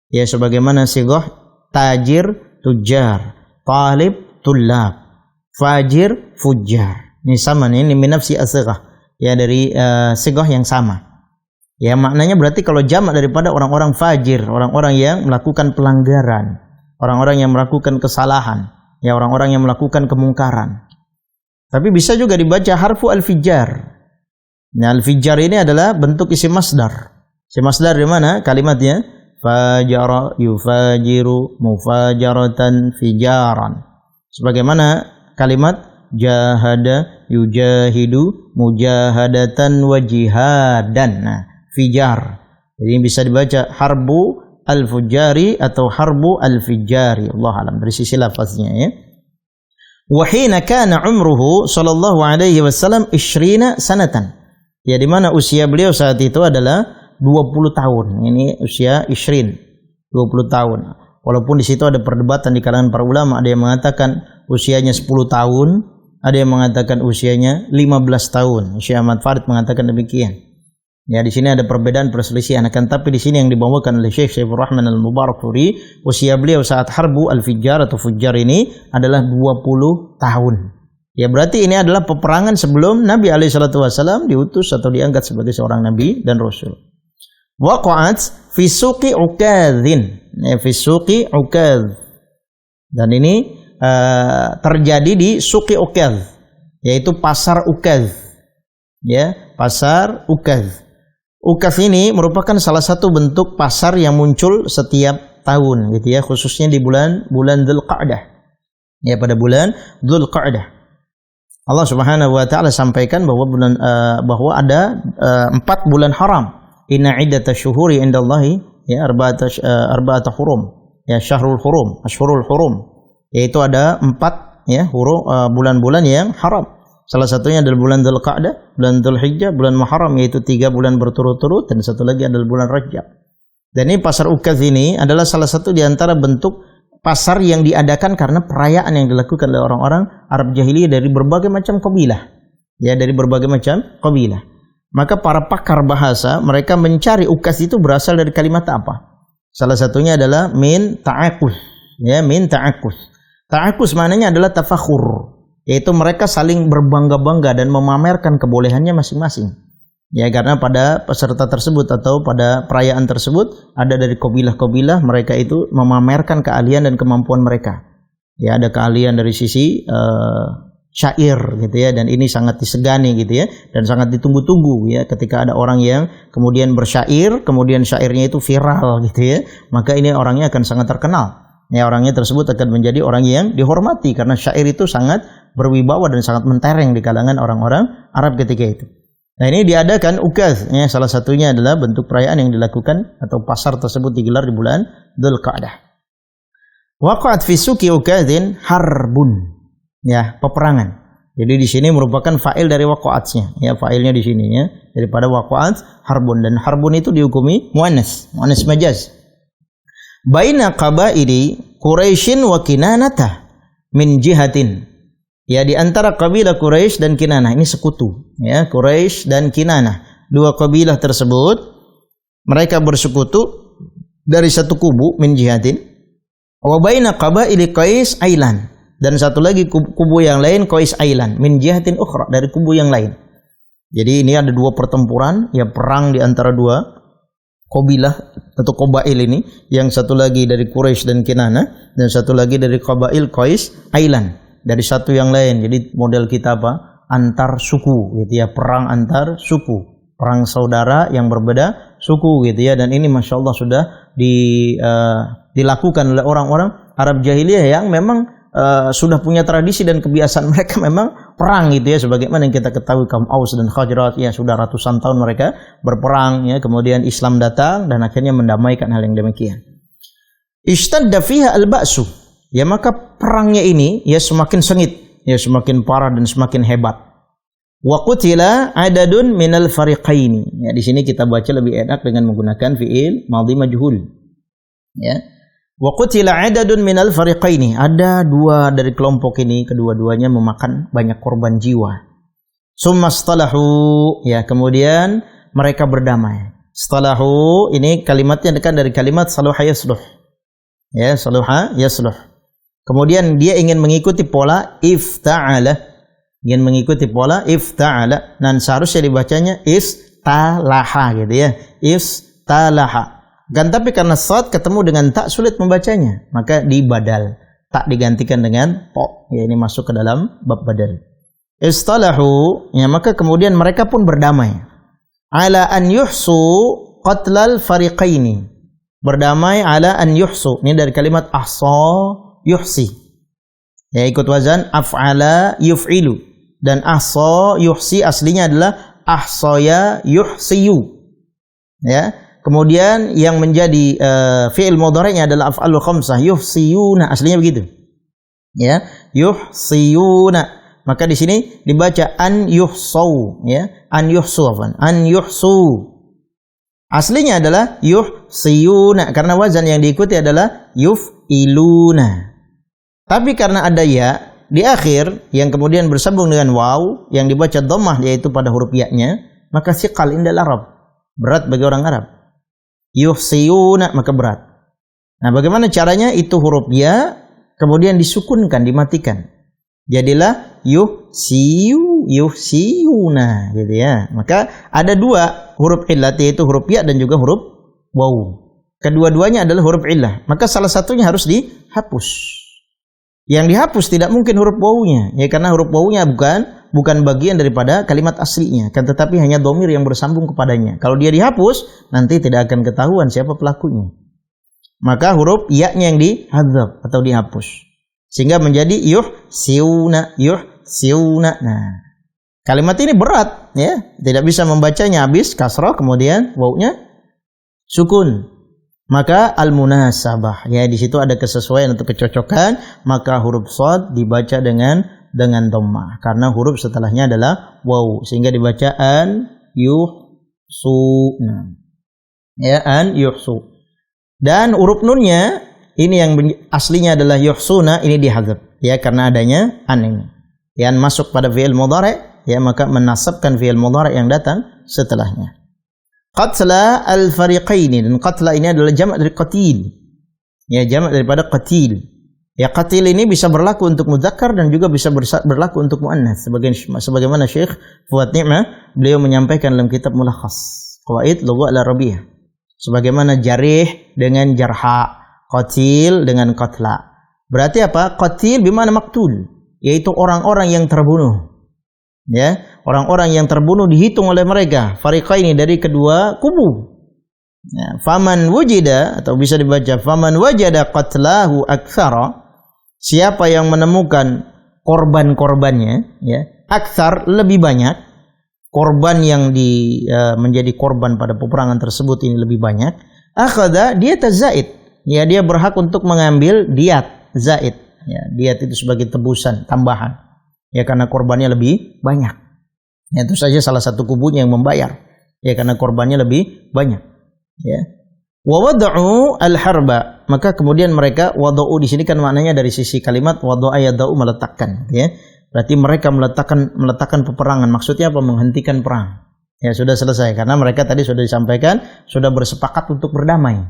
Ya, sebagaimana sighah tajir, tujar, talib, tullab, fajir, fujar. Ini sama nih, ini min nafsi as-sighah. Ya, dari sighah yang sama. Ya, maknanya berarti kalau jamak daripada orang-orang fajir, orang-orang yang melakukan pelanggaran, orang-orang yang melakukan kesalahan, ya, orang-orang yang melakukan kemungkaran. Tapi bisa juga dibaca harfu al-fijjar. Nah, al-fijjar ini adalah bentuk isim masdar. Isim masdar di mana kalimatnya? Fajara yufajiru mufajaratan fijaran. Sebagaimana kalimat jahada yujahidu mujahadatan wa jihadan. Nah, fijar. Jadi bisa dibaca harbu al-fujari atau harbu al-fijari. Allah alam dari sisi lafaznya ya. Wa hina kana umruhu sallallahu alaihi wasallam 20 sanatan. Ya, di mana usia beliau saat itu adalah 20 tahun. Ini usia 20 tahun. Walaupun di situ ada perdebatan di kalangan para ulama, ada yang mengatakan usianya 10 tahun, ada yang mengatakan usianya 15 tahun. Syekh Ahmad Farid mengatakan demikian. Ya, di sini ada perbedaan perselisihan, akan tapi di sini yang dibawakan oleh Syekh Syaifur Rahman Al-Mubarakfuri, usia beliau saat harbu al-fijjar atau fujjar ini adalah 20 tahun. Ya, berarti ini adalah peperangan sebelum Nabi SAW diutus atau diangkat sebagai seorang nabi dan rasul. Waqa'at fi suqi Ukadzin. Ya, fi suqi Ukadz. Dan ini terjadi di suqi Ukadz, yaitu pasar Ukadz. Ya, pasar Ukadz. Ukadz ini merupakan salah satu bentuk pasar yang muncul setiap tahun gitu ya, khususnya di bulan Dzulqa'dah. Ya, pada bulan Dzulqa'dah. Allah Subhanahu wa taala sampaikan bahwa ada 4 bulan haram. Inna iddatash syuhuri indallahi ya arba'ata hurum. Ya, syahrul hurum, ashhurul hurum. Yaitu ada 4 ya bulan-bulan yang haram. Salah satunya adalah bulan Dzulqa'dah, bulan Dzulhijjah, bulan Muharram, yaitu 3 bulan berturut-turut, dan satu lagi adalah bulan Rajab. Dan ini pasar Ukadz ini adalah salah satu di antara bentuk pasar yang diadakan karena perayaan yang dilakukan oleh orang-orang Arab jahiliyah dari berbagai macam kabilah. Ya, dari berbagai macam kabilah. Maka para pakar bahasa mereka mencari Ukadz itu berasal dari kalimat apa? Salah satunya adalah min ta'akus. Ya, min ta'akus. Ta'akus maknanya adalah tafakhur, yaitu mereka saling berbangga-bangga dan memamerkan kebolehannya masing-masing. Ya, karena pada peserta tersebut atau pada perayaan tersebut ada dari kabilah-kabilah, mereka itu memamerkan keahlian dan kemampuan mereka. Ya, ada keahlian dari sisi syair gitu ya, dan ini sangat disegani gitu ya, dan sangat ditunggu-tunggu ya ketika ada orang yang kemudian bersyair, kemudian syairnya itu viral gitu ya, maka ini orangnya akan sangat terkenal. Ya, orangnya tersebut akan menjadi orang yang dihormati karena syair itu sangat berwibawa dan sangat mentereng di kalangan orang-orang Arab ketika itu. Nah, ini diadakan Ukadz ya, salah satunya adalah bentuk perayaan yang dilakukan atau pasar tersebut digelar di bulan Dzulqa'dah. Waqa'at fi suqi Ukadzin harbun. Ya, peperangan. Jadi di sini merupakan fa'il dari waqa'atsnya. Ya, fa'ilnya di sini ya, daripada waqa'at harbun, dan harbun itu dihukumi muannas majaz. Baina qabaili Quraisyin wa Kinanah min jihatin. Ya, di antara kabilah Quraisy dan Kinanah, ini sekutu. Ya, Quraisy dan Kinanah, 2 kabilah tersebut mereka bersekutu dari satu kubu min jihatin. Wa baina qabaili Qais Ailan. Dan satu lagi kubu yang lain Qais Ailan min jihatin ukhra, dari kubu yang lain. Jadi ini ada 2 pertempuran, ya, perang di antara 2 kabilah atau qabail ini, yang satu lagi dari Quraisy dan Kinanah, dan satu lagi dari qabail Qais Ailan, dari satu yang lain. Jadi model kita apa? Antar suku gitu ya, perang antar suku, perang saudara yang berbeda suku gitu ya. Dan ini Masya Allah sudah dilakukan oleh orang-orang Arab jahiliyah yang memang sudah punya tradisi dan kebiasaan mereka memang perang gitu ya, sebagaimana yang kita ketahui kaum Aus dan Khazraj ya, sudah ratusan tahun mereka berperang ya, kemudian Islam datang dan akhirnya mendamaikan hal yang demikian. Ishtadda fiha al-ba'su, ya, maka perangnya ini ya semakin sengit, ya semakin parah dan semakin hebat. Wa qutila adadun minal fariqaini. Ya, di sini kita baca lebih enak dengan menggunakan fi'il madhi majhul. Ya. Wa qutila adadun minal fariqaini. Ada 2 dari kelompok ini, kedua-duanya memakan banyak korban jiwa. Summa istalahu, ya, kemudian mereka berdamai. Istalahu ini kalimatnya dekat dari kalimat saluha yasluh. Ya, saluha yasluh. Kemudian dia ingin mengikuti pola ifta'ala. Ingin mengikuti pola ifta'ala, dan seharusnya dibacanya istalaha gitu ya. Istalaha. Kan tapi karena shad ketemu dengan tak sulit membacanya, maka dibadal, tak digantikan dengan to. Ya, ini masuk ke dalam bab badal. Istalahu, ya, maka kemudian mereka pun berdamai. Ala an yuhsu qatlal fariqaini. Berdamai ala an yuhsu. Ini dari kalimat ahsa yuhsi. Ya, ikut wazan af'ala yuf'ilu. Dan ahsa yuhsi aslinya adalah ahsaya yuhsiyu. Ya. Kemudian yang menjadi fi'il mudhari'nya adalah af'alul khamsah, yuhsiyuna, aslinya begitu. Ya, yuhsiyuna. Maka di sini dibaca an yuhsau, ya, an yuhsu, an yuhsu. Aslinya adalah yuhsiyuna karena wazan yang diikuti adalah yuf'iluna. Tapi karena ada ya di akhir yang kemudian bersambung dengan waw yang dibaca dhammah, yaitu pada huruf ya-nya, maka siqal indal Arab, berat bagi orang Arab. Yuhsiyuna, maka berat. Nah, bagaimana caranya? Itu huruf ya kemudian disukunkan, dimatikan. Jadilah yuhsiyuna gitu ya. Maka ada 2 huruf illat, yaitu huruf ya dan juga huruf waw. Kedua-duanya adalah huruf illah, maka salah satunya harus dihapus. Yang dihapus tidak mungkin huruf wawunya, ya, karena huruf wawunya bukan bagian daripada kalimat aslinya, kan, tetapi hanya dhamir yang bersambung kepadanya. Kalau dia dihapus, nanti tidak akan ketahuan siapa pelakunya. Maka huruf ya-nya yang dihadzaf atau dihapus, sehingga menjadi yuhsiuna. Nah, kalimat ini berat, ya, tidak bisa membacanya habis kasrah kemudian wawunya sukun. Maka al-munasabah, ya, di situ ada kesesuaian atau kecocokan, maka huruf shad dibaca dengan dhammah karena huruf setelahnya adalah waw, sehingga dibaca an yuhsu. Ya, an yuhsu. Dan huruf nunnya ini yang aslinya adalah yuhsuna, ini dihadzaf, ya, karena adanya an ini. Yang masuk pada fi'il mudhari', ya, maka menasabkan fi'il mudhari' yang datang setelahnya. Qatla al-fariqaini, dan qatla ini adalah jamak dari qatil. Ya, jamak daripada qatil. Ya, qatil ini bisa berlaku untuk mudzakkar dan juga bisa berlaku untuk muannas. Sebagaimana Syekh Fuad Ni'mah beliau menyampaikan dalam kitab Mulakhas Qawaid Lugha al-Arabiyyah. Sebagaimana jarih dengan jarha, qatil dengan qatla. Berarti apa? Qatil bimana maktul, yaitu orang-orang yang terbunuh. Ya, orang-orang yang terbunuh dihitung oleh mereka fariqaini, dari kedua kubu. Ya, faman wujida, atau bisa dibaca faman wajada qatlahu aktsara, siapa yang menemukan korban-korbannya, ya, aktsar lebih banyak, korban yang menjadi korban pada peperangan tersebut ini lebih banyak, akhadha diyat zaid, ya, dia berhak untuk mengambil diyat zaid, ya, diyat itu sebagai tebusan tambahan, ya, karena korbannya lebih banyak. Ya, itu saja salah satu kubunya yang membayar, ya, karena korbannya lebih banyak. Ya. Wa wada'u al-harba, maka kemudian mereka, wada'u di sini kan maknanya dari sisi kalimat wada'a yada'u, meletakkan, ya. Berarti mereka meletakkan peperangan. Maksudnya apa? Menghentikan perang. Ya, sudah selesai karena mereka tadi sudah disampaikan sudah bersepakat untuk berdamai.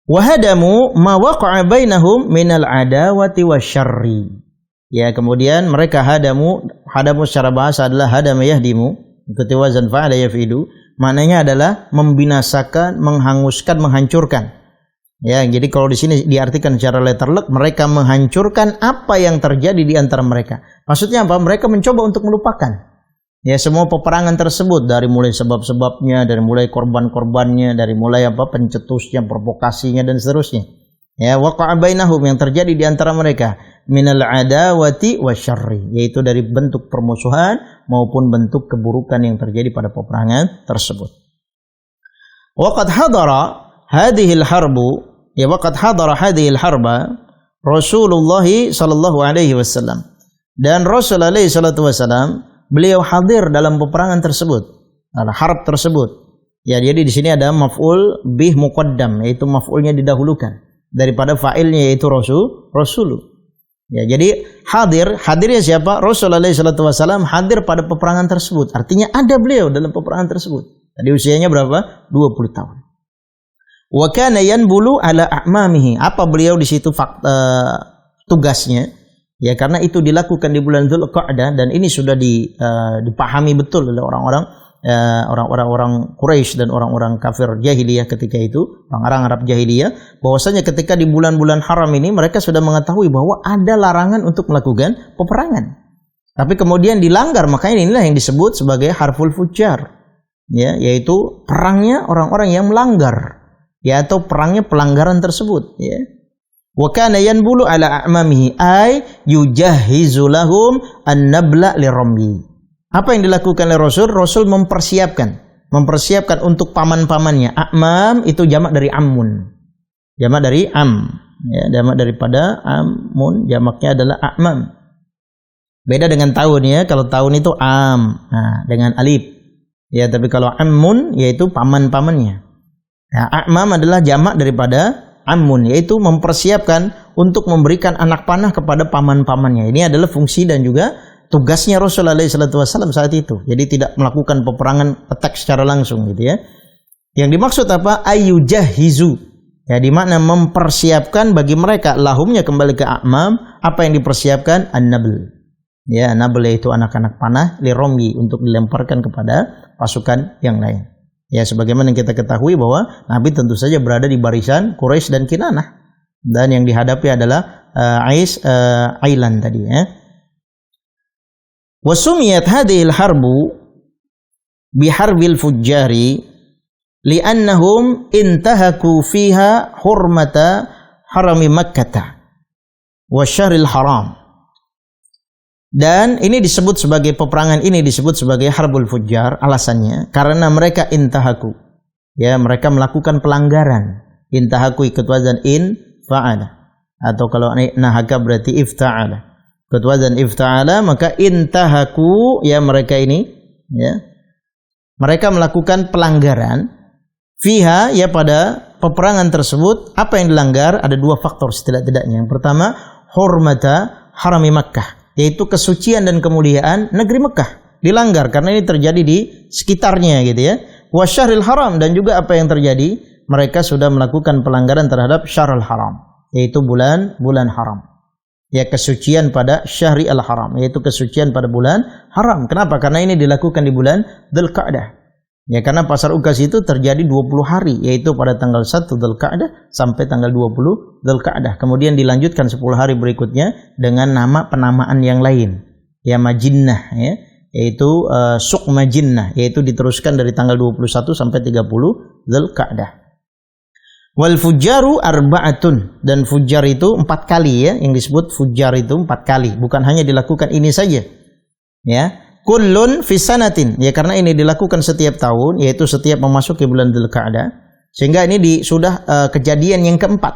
Wa hadamu ma waqa'a bainahum minal adawati wasyarri. Ya, kemudian mereka hadamu secara bahasa adalah hadama yahdimu, ikuti wazan fa'ala yafidu, maknanya adalah membinasakan, menghanguskan, menghancurkan. Ya, jadi kalau di sini diartikan secara letterlek, mereka menghancurkan apa yang terjadi di antara mereka. Maksudnya apa? Mereka mencoba untuk melupakan, ya, semua peperangan tersebut, dari mulai sebab-sebabnya, dari mulai korban-korbannya, dari mulai apa pencetusnya, provokasinya dan seterusnya. Ya, waqa'a bainahum, yang terjadi di antara mereka minal adawati wasyarri, yaitu dari bentuk permusuhan maupun bentuk keburukan yang terjadi pada peperangan tersebut. Waqad hadara hadhil harbu, ya, waqad hadara hadhil harba Rasulullah sallallahu alaihi wasallam, dan Rasul alaihi salatu wasallam beliau hadir dalam peperangan tersebut, harb tersebut. Ya, jadi di sini ada maf'ul bih muqaddam, yaitu maf'ulnya didahulukan daripada fa'ilnya, yaitu rasulu. Ya, jadi hadirnya siapa? Rasul alaihi salatu wasallam hadir pada peperangan tersebut. Artinya ada beliau dalam peperangan tersebut. Tadi usianya berapa? 20 tahun. Wa kana yanbulu ala a'mamihi. Apa beliau di situ tugasnya? Ya, karena itu dilakukan di bulan Dzulqa'dah, dan ini sudah dipahami betul oleh orang-orang Quraisy dan orang-orang kafir jahiliyah ketika itu, orang-orang Arab jahiliyah, bahwasanya ketika di bulan-bulan haram ini mereka sudah mengetahui bahwa ada larangan untuk melakukan peperangan. Tapi kemudian dilanggar, makanya inilah yang disebut sebagai harful fujar. Ya, yaitu perangnya orang-orang yang melanggar, ya, atau perangnya pelanggaran tersebut, ya. Wa kana yanbulu ala a'mamihi ay yujahizu lahum an-nabla liramyi. Apa yang dilakukan oleh Rasul? Rasul mempersiapkan untuk paman-pamannya. A'mam itu jamak dari ammun. Jamak dari am, ya, jamak daripada amun, jamaknya adalah a'mam. Beda dengan tahun, ya. Kalau tahun itu am, nah, dengan alif. Ya, tapi kalau ammun yaitu paman-pamannya. Nah, a'mam adalah jamak daripada amun, yaitu mempersiapkan untuk memberikan anak panah kepada paman-pamannya. Ini adalah fungsi dan juga tugasnya Rasulullah SAW saat itu. Jadi tidak melakukan peperangan attack secara langsung, gitu, ya. Yang dimaksud apa? Ayyujahizu, ya, di mana mempersiapkan bagi mereka, lahumnya kembali ke a'mam, apa yang dipersiapkan? An-nabl. Ya, nabl yaitu anak-anak panah, liromyi untuk dilemparkan kepada pasukan yang lain. Ya, sebagaimana yang kita ketahui bahwa Nabi tentu saja berada di barisan Quraisy dan Kinanah, dan yang dihadapi adalah Ailan tadi ya. Wa sumiyat hadhil harbu biharbil fujjari li'annahum intahaku fiha hurmata harami Makkah wa syahril haram. Dan ini disebut sebagai peperangan ini disebut sebagai harbul fujjar, alasannya karena mereka intahaku, ya, mereka melakukan pelanggaran. Intahaku ikut wazan in fa'ala, atau kalau nahaka berarti ifta'ala, ikut wazan ifta'ala, maka intahaku, ya, mereka ini, ya, mereka melakukan pelanggaran fiha, ya, pada peperangan tersebut. Apa yang dilanggar? Ada dua faktor setidak-tidaknya. Yang pertama, hurmata harami Makkah, yaitu kesucian dan kemuliaan negeri Mekah dilanggar karena ini terjadi di sekitarnya gitu ya. Wa syahril haram, dan juga apa yang terjadi, mereka sudah melakukan pelanggaran terhadap syahrul haram, yaitu bulan haram. Ya, kesucian pada syahri al-haram, yaitu kesucian pada bulan haram. Kenapa? Karena ini dilakukan di bulan Dzulqa'dah. Ya, karena pasar ukas itu terjadi 20 hari, yaitu pada tanggal 1 Dzulqa'dah sampai tanggal 20 Dzulqa'dah. Kemudian dilanjutkan 10 hari berikutnya dengan nama penamaan yang lain. Ya, Majinnah, ya, yaitu Suq Majinnah, yaitu diteruskan dari tanggal 21 sampai 30 Dzulqa'dah. Wal fujjaru arba'atun, dan fujjar itu 4 kali, ya, yang disebut fujjar itu 4 kali, bukan hanya dilakukan ini saja. Ya. Kullun fi sanatin, ya, karena ini dilakukan setiap tahun, yaitu setiap memasuki bulan Dzulqa'dah, sehingga ini sudah kejadian yang keempat.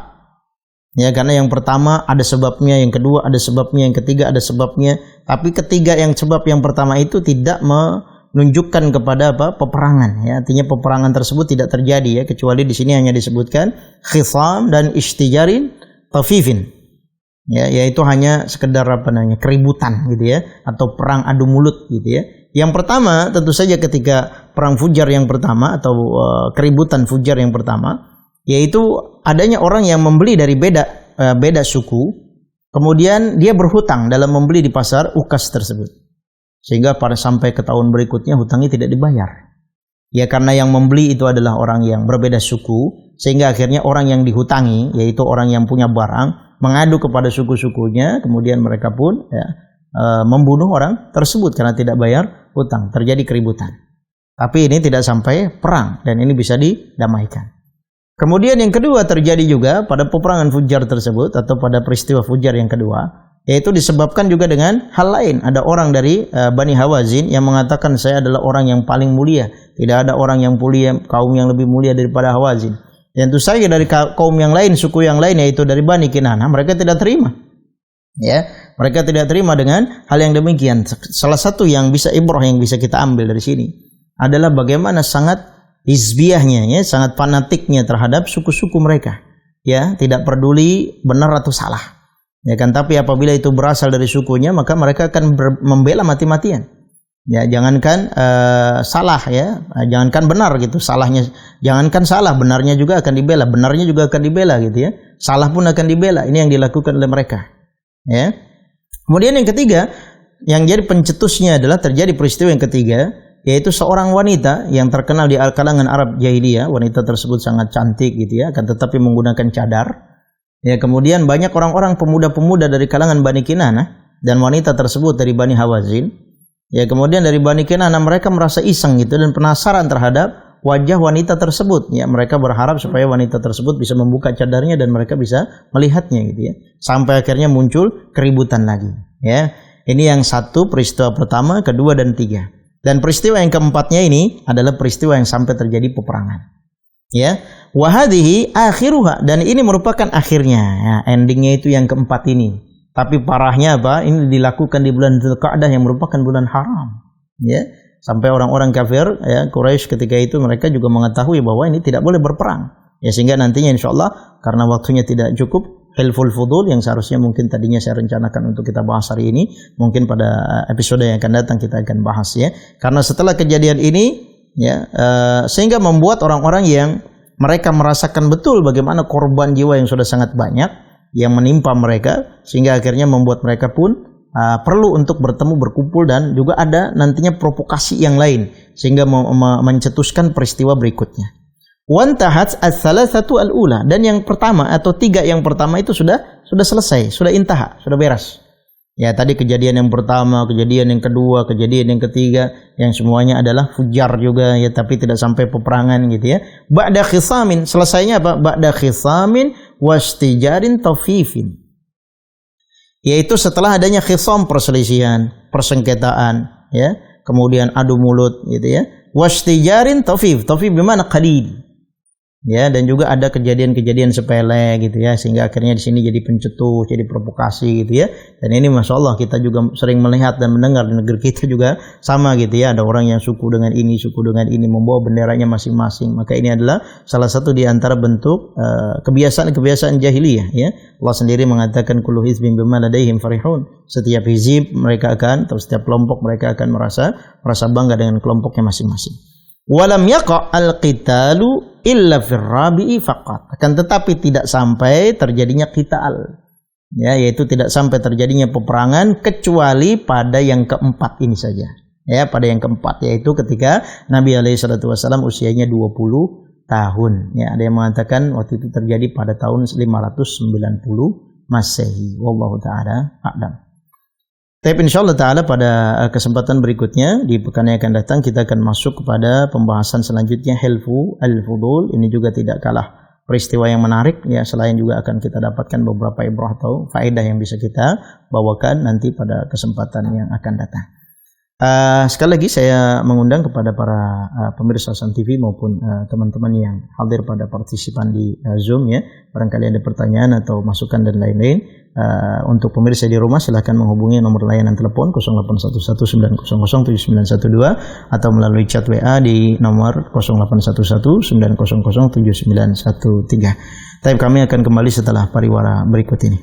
Ya, karena yang pertama ada sebabnya, yang kedua ada sebabnya, yang ketiga ada sebabnya, tapi ketiga yang sebab yang pertama itu tidak menunjukkan kepada peperangan, ya, artinya peperangan tersebut tidak terjadi, ya, kecuali di sini hanya disebutkan khisam dan istijarin tafifin. Ya, yaitu hanya sekedar keributan gitu ya, atau perang adu mulut gitu ya. Yang pertama tentu saja ketika perang Fujar yang pertama atau keributan Fujar yang pertama, yaitu adanya orang yang membeli dari beda suku, kemudian dia berhutang dalam membeli di pasar ukas tersebut, sehingga pada sampai ke tahun berikutnya hutangnya tidak dibayar. Ya, karena yang membeli itu adalah orang yang berbeda suku, sehingga akhirnya orang yang dihutangi, yaitu orang yang punya barang, mengadu kepada suku-sukunya, kemudian mereka pun, ya, membunuh orang tersebut karena tidak bayar hutang. Terjadi keributan. Tapi ini tidak sampai perang, dan ini bisa didamaikan. Kemudian yang kedua terjadi juga pada peperangan Fujar tersebut, atau pada peristiwa Fujar yang kedua, yaitu disebabkan juga dengan hal lain. Ada orang dari Bani Hawazin yang mengatakan, saya adalah orang yang paling mulia, tidak ada orang yang mulia, kaum yang lebih mulia daripada Hawazin. Dan tentu saja dari kaum yang lain, suku yang lain, yaitu dari Bani Kinanah, mereka tidak terima. Ya, mereka tidak terima dengan hal yang demikian. Salah satu yang bisa ibrah, yang bisa kita ambil dari sini adalah bagaimana sangat hizbiyahnya, ya, sangat fanatiknya terhadap suku-suku mereka. Ya, tidak peduli benar atau salah. Ya kan, tapi apabila itu berasal dari sukunya, maka mereka akan membela mati-matian. Ya, jangankan salah, ya, jangankan benar gitu, salahnya, jangankan salah, benarnya juga akan dibela, benarnya juga akan dibela gitu ya, salah pun akan dibela. Ini yang dilakukan oleh mereka, ya. Kemudian yang ketiga, yang jadi pencetusnya adalah terjadi peristiwa yang ketiga, yaitu seorang wanita yang terkenal di kalangan Arab Jahiliyah. Wanita tersebut sangat cantik gitu ya, akan tetapi menggunakan cadar. Ya, kemudian banyak orang-orang pemuda-pemuda dari kalangan Bani Kinanah dan wanita tersebut dari Bani Hawazin. Ya, kemudian dari Bani Kinanah mereka merasa iseng gitu dan penasaran terhadap wajah wanita tersebut. Ya, mereka berharap supaya wanita tersebut bisa membuka cadarnya dan mereka bisa melihatnya gitu ya. Sampai akhirnya muncul keributan lagi. Ya, ini yang satu peristiwa pertama, kedua dan tiga. Dan peristiwa yang keempatnya ini adalah peristiwa yang sampai terjadi peperangan. Ya, wa hadhihi akhiruha, dan ini merupakan akhirnya. Ya, endingnya itu yang keempat ini. Tapi parahnya apa? Ini dilakukan di bulan Dzulqa'dah yang merupakan bulan haram. Ya, sampai orang-orang kafir, ya, Quraisy ketika itu mereka juga mengetahui bahwa ini tidak boleh berperang. Ya, sehingga nantinya insyaallah karena waktunya tidak cukup, hilful fudul yang seharusnya mungkin tadinya saya rencanakan untuk kita bahas hari ini, mungkin pada episode yang akan datang kita akan bahas, ya. Karena setelah kejadian ini, ya, sehingga membuat orang-orang yang mereka merasakan betul bagaimana korban jiwa yang sudah sangat banyak yang menimpa mereka, sehingga akhirnya membuat mereka pun perlu untuk bertemu, berkumpul, dan juga ada nantinya provokasi yang lain sehingga mencetuskan peristiwa berikutnya. Wantahat as-salasatu al-ula, dan yang pertama atau 3 yang pertama itu sudah selesai, sudah intaha, sudah beres. Ya, tadi kejadian yang pertama, kejadian yang kedua, kejadian yang ketiga, yang semuanya adalah fujar juga ya, tapi tidak sampai peperangan gitu ya. Ba'da khisamin, selesainya apa? Ba'da khisamin wastijarin tawfifin. Yaitu setelah adanya khisam, perselisihan, persengketaan ya, kemudian adu mulut gitu ya. Wastijarin tawfif, tawfif bimana qalil. Ya, dan juga ada kejadian-kejadian sepele gitu ya, sehingga akhirnya di sini jadi pencetus, jadi provokasi gitu ya. Dan ini masya Allah kita juga sering melihat dan mendengar di negeri kita juga sama gitu ya. Ada orang yang suku dengan ini membawa benderanya masing-masing. Maka ini adalah salah satu di antara bentuk kebiasaan-kebiasaan jahiliyah ya. Allah sendiri mengatakan kullu hizbin bima ladaihim farihun. Setiap hizib mereka akan, atau setiap kelompok mereka akan merasa bangga dengan kelompoknya masing-masing. Walam yaqa al-qitalu illa fir rabi'i faqat. Akan tetapi tidak sampai terjadinya qital. Ya, yaitu tidak sampai terjadinya peperangan kecuali pada yang keempat ini saja. Ya, pada yang keempat, yaitu ketika Nabi alaihi salatu wasallam usianya 20 tahun. Ya, ada yang mengatakan waktu itu terjadi pada tahun 590 Masehi. Wallahu taala a'lam. Tapi insyaallah taala pada kesempatan berikutnya di pekan yang akan datang kita akan masuk kepada pembahasan selanjutnya, hilfu al-fudul. Ini juga tidak kalah peristiwa yang menarik ya, selain juga akan kita dapatkan beberapa ibrah atau faedah yang bisa kita bawakan nanti pada kesempatan yang akan datang. Sekali lagi saya mengundang kepada para pemirsa Hasan TV maupun teman-teman yang hadir pada partisipan di Zoom ya, barangkali ada pertanyaan atau masukan dan lain-lain. Untuk pemirsa di rumah silahkan menghubungi nomor layanan telepon 0811900791 atau melalui chat WA di nomor 0811900791. Tapi kami akan kembali setelah pariwara berikut ini.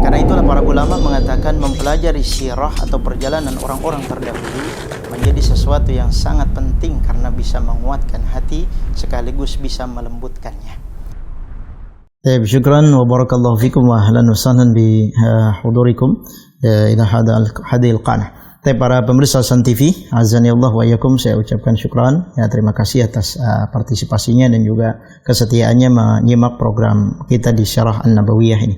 Karena itulah para ulama mengatakan mempelajari sirah atau perjalanan orang-orang terdahulu menjadi sesuatu yang sangat penting karena bisa menguatkan hati sekaligus bisa melembutkannya. Baik, syukran wa barakallahu fikum wa ahlan wa sahlan bi hudurikum ila hadil qanah. Para pemirsa Hasan TV, azani Allah wa iyyakum, saya ucapkan syukran ya, terima kasih atas partisipasinya dan juga kesetiaannya menyimak program kita di Syarah An-Nabawiyah ini.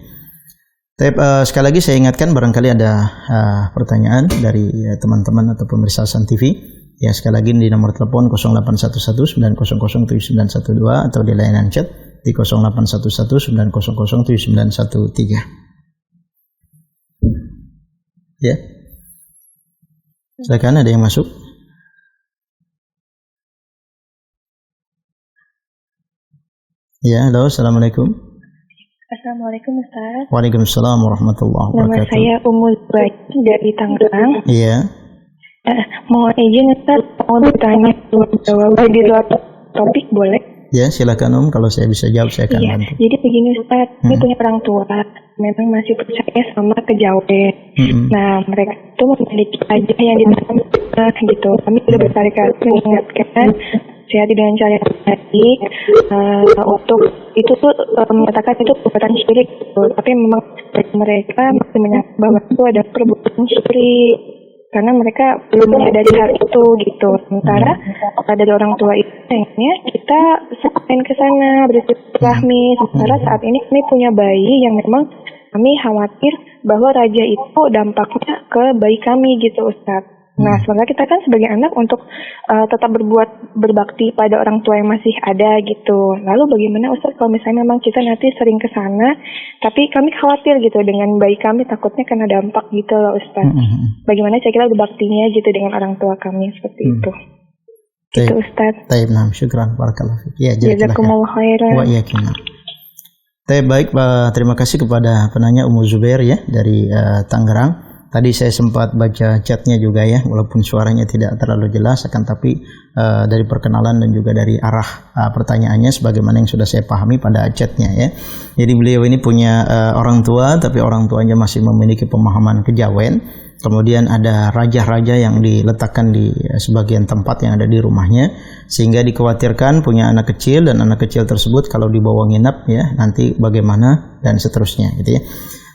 Sekali lagi saya ingatkan barangkali ada pertanyaan dari teman-teman atau pemirsa Hasan TV ya, sekali lagi di nomor telepon 0811900791 atau di layanan chat di 0811900913. Ya, silakan, ada yang masuk. Ya, halo, assalamualaikum. Assalamualaikum Ustaz. Waalaikumsalam warahmatullahi wabarakatuh. Nama saya Umul Baik dari Tangerang. Iya. Mohon izin Ustaz, mau bertanya jawab di luar topik boleh? Ya, silakan kalau saya bisa jawab saya akan bantu. Jadi begini Ustaz, ini punya orang tua memang masih percaya sama kejawen. Nah, mereka itu memiliki aja yang ditanam gitu. Kami sudah berkali-kali mengingatkan hati dengan cara yang baik untuk itu tuh menyatakan itu perbuatan syirik gitu. Tapi memang mereka masih menyatakan bahwa itu ada perbuatan syirik karena mereka belum menyadari hal itu gitu. Sementara dari orang tua itu kayaknya kita semakin ke sana bersilaturahmi. Sementara saat ini kami punya bayi yang memang kami khawatir bahwa raja itu dampaknya ke bayi kami gitu Ustaz. Nah, sebenarnya kita kan sebagai anak untuk tetap berbakti pada orang tua yang masih ada gitu. Lalu bagaimana Ustaz kalau misalnya memang kita nanti sering ke sana, tapi kami khawatir gitu dengan bayi kami takutnya kena dampak gitu loh Ustaz. Bagaimana cara kita berbaktinya gitu dengan orang tua kami seperti itu. Gitu Ustaz. Taib, nah, syukran, barakallahu fiik. Ya, jazakumullah khairan. Wa iyyakum. Baik, terima kasih kepada penanya Ummu Zubair ya dari Tangerang. Tadi saya sempat baca chatnya juga ya, walaupun suaranya tidak terlalu jelas, akan tapi dari perkenalan dan juga dari arah pertanyaannya sebagaimana yang sudah saya pahami pada chatnya ya. Jadi beliau ini punya orang tua, tapi orang tuanya masih memiliki pemahaman kejawen. Kemudian ada raja-raja yang diletakkan di sebagian tempat yang ada di rumahnya, sehingga dikhawatirkan punya anak kecil, dan anak kecil tersebut kalau dibawa nginap ya nanti bagaimana dan seterusnya gitu ya.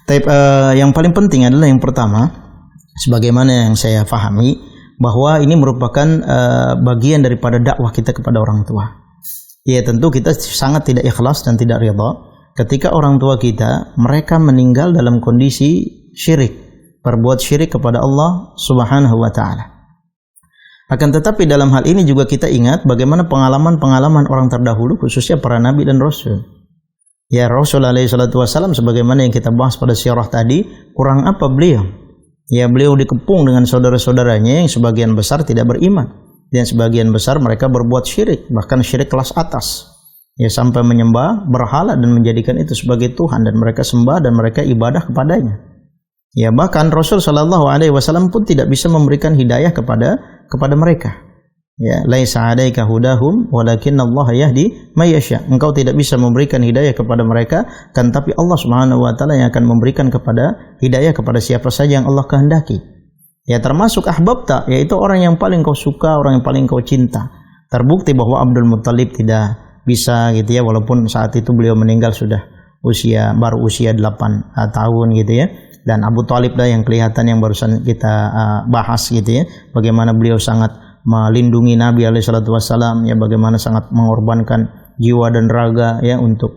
Yang paling penting adalah yang pertama, sebagaimana yang saya pahami, bahwa ini merupakan bagian daripada dakwah kita kepada orang tua. Ya, tentu kita sangat tidak ikhlas dan tidak ridha ketika orang tua kita mereka meninggal dalam kondisi syirik, berbuat syirik kepada Allah Subhanahu wa taala. Akan tetapi dalam hal ini juga kita ingat bagaimana pengalaman-pengalaman orang terdahulu, khususnya para nabi dan rasul. Ya, Rasul alaihi salatu wasallam sebagaimana yang kita bahas pada sirah tadi, kurang apa beliau? Ya, beliau dikepung dengan saudara-saudaranya yang sebagian besar tidak beriman dan sebagian besar mereka berbuat syirik, bahkan syirik kelas atas. Ya, sampai menyembah berhala dan menjadikan itu sebagai Tuhan, dan mereka sembah dan mereka ibadah kepadanya. Ya, bahkan Rasul sallallahu alaihi wasallam pun tidak bisa memberikan hidayah kepada mereka. Ya, laisa 'alaika hudahum walakinallaha yahdi may yasha. Engkau tidak bisa memberikan hidayah kepada mereka, kan tapi Allah Subhanahu wa taala yang akan memberikan hidayah kepada siapa saja yang Allah kehendaki. Ya, termasuk ahbabta, yaitu orang yang paling kau suka, orang yang paling kau cinta. Terbukti bahwa Abdul Muttalib tidak bisa gitu ya, walaupun saat itu beliau meninggal sudah baru usia 8 tahun gitu ya. Dan Abu Thalib yang kelihatan yang barusan kita bahas gitu ya, bagaimana beliau sangat melindungi Nabi SAW, ya, bagaimana sangat mengorbankan jiwa dan raga ya untuk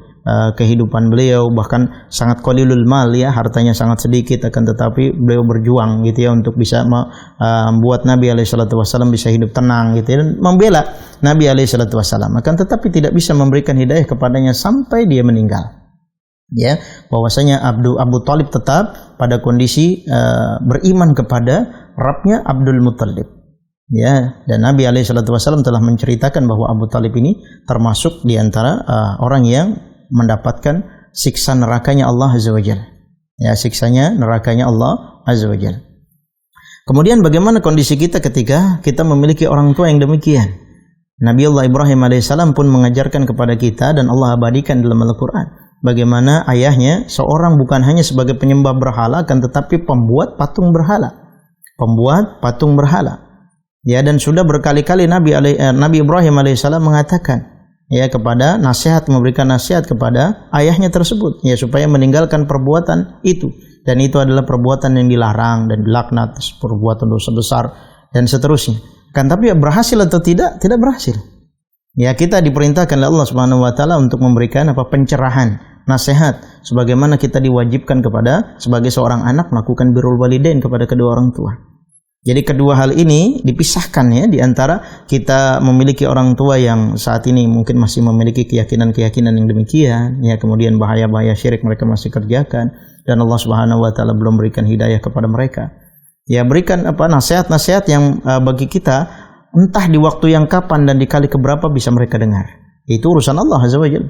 kehidupan beliau, bahkan sangat qalilul mal ya, hartanya sangat sedikit, akan tetapi beliau berjuang gitu ya untuk bisa membuat Nabi SAW bisa hidup tenang gitu ya, dan membela Nabi SAW, akan tetapi tidak bisa memberikan hidayah kepadanya sampai dia meninggal. Ya, bahwasanya Abu Thalib tetap pada kondisi beriman kepada Rabbnya Abdul Muttalib. Ya, dan Nabi SAW telah menceritakan bahwa Abu Thalib ini termasuk di antara orang yang mendapatkan siksa nerakanya Allah Azza wa Jalla. Ya, siksanya nerakanya Allah Azza wa Jalla. Kemudian bagaimana kondisi kita ketika kita memiliki orang tua yang demikian? Nabi Allah Ibrahim alaihissalam pun mengajarkan kepada kita, dan Allah abadikan dalam Al-Quran, bagaimana ayahnya seorang bukan hanya sebagai penyembah berhala, kan tetapi pembuat patung berhala. Ya, dan sudah berkali-kali Nabi Ibrahim alaihissalam mengatakan ya memberikan nasihat kepada ayahnya tersebut ya supaya meninggalkan perbuatan itu, dan itu adalah perbuatan yang dilarang dan dilaknat, perbuatan dosa besar dan seterusnya. Kan tapi berhasil atau tidak berhasil. Ya, kita diperintahkan oleh Allah Subhanahu wa taala untuk memberikan pencerahan, nasihat, sebagaimana kita diwajibkan sebagai seorang anak melakukan birrul walidain kepada kedua orang tua. Jadi kedua hal ini dipisahkan ya, di antara kita memiliki orang tua yang saat ini mungkin masih memiliki keyakinan-keyakinan yang demikian ya, kemudian bahaya-bahaya syirik mereka masih kerjakan, dan Allah Subhanahu wa taala belum berikan hidayah kepada mereka. Ya, berikan nasihat-nasihat yang bagi kita entah di waktu yang kapan dan di kali keberapa bisa mereka dengar. Itu urusan Allah Azza wa Jalla.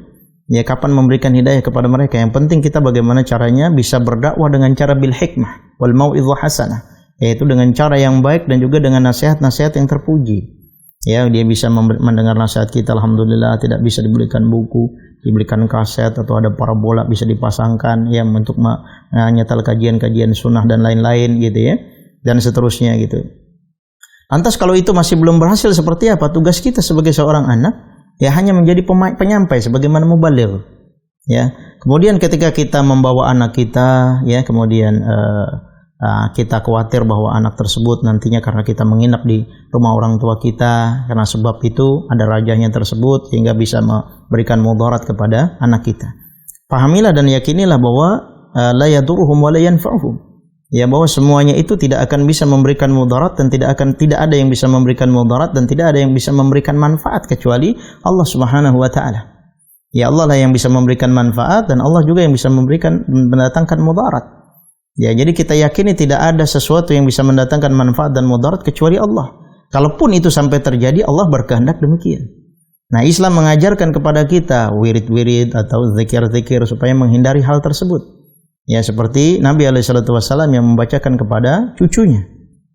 Ya, kapan memberikan hidayah kepada mereka. Yang penting kita bagaimana caranya bisa berdakwah dengan cara bil hikmah wal mau'izah hasanah, yaitu dengan cara yang baik dan juga dengan nasihat-nasihat yang terpuji. Ya, dia bisa mendengar nasihat kita, alhamdulillah, tidak bisa dibelikan buku, dibelikan kaset atau ada parabola bisa dipasangkan ya untuk menyetel kajian-kajian sunnah dan lain-lain gitu ya, dan seterusnya gitu. Lantas kalau itu masih belum berhasil, seperti apa tugas kita sebagai seorang anak? Ya, hanya menjadi penyampai sebagaimana mubaligh. Ya, kemudian ketika kita membawa anak kita ya, kemudian kita khawatir bahwa anak tersebut nantinya karena kita menginap di rumah orang tua kita, karena sebab itu ada rajahnya tersebut sehingga bisa memberikan mudarat kepada anak kita. Pahamilah dan yakinilah bahwa la yadurruhum wa la yanfa'uhum. Ya, bahwa semuanya itu tidak akan bisa memberikan mudarat dan tidak ada yang bisa memberikan mudarat dan tidak ada yang bisa memberikan manfaat kecuali Allah Subhanahu wa taala. Ya, Allah lah yang bisa memberikan manfaat dan Allah juga yang bisa mendatangkan mudarat. Ya, jadi kita yakini tidak ada sesuatu yang bisa mendatangkan manfaat dan mudarat kecuali Allah. Kalaupun itu sampai terjadi, Allah berkehendak demikian. Nah, Islam mengajarkan kepada kita wirid-wirid atau zikir-zikir supaya menghindari hal tersebut. Ya, seperti Nabi SAW yang membacakan kepada cucunya.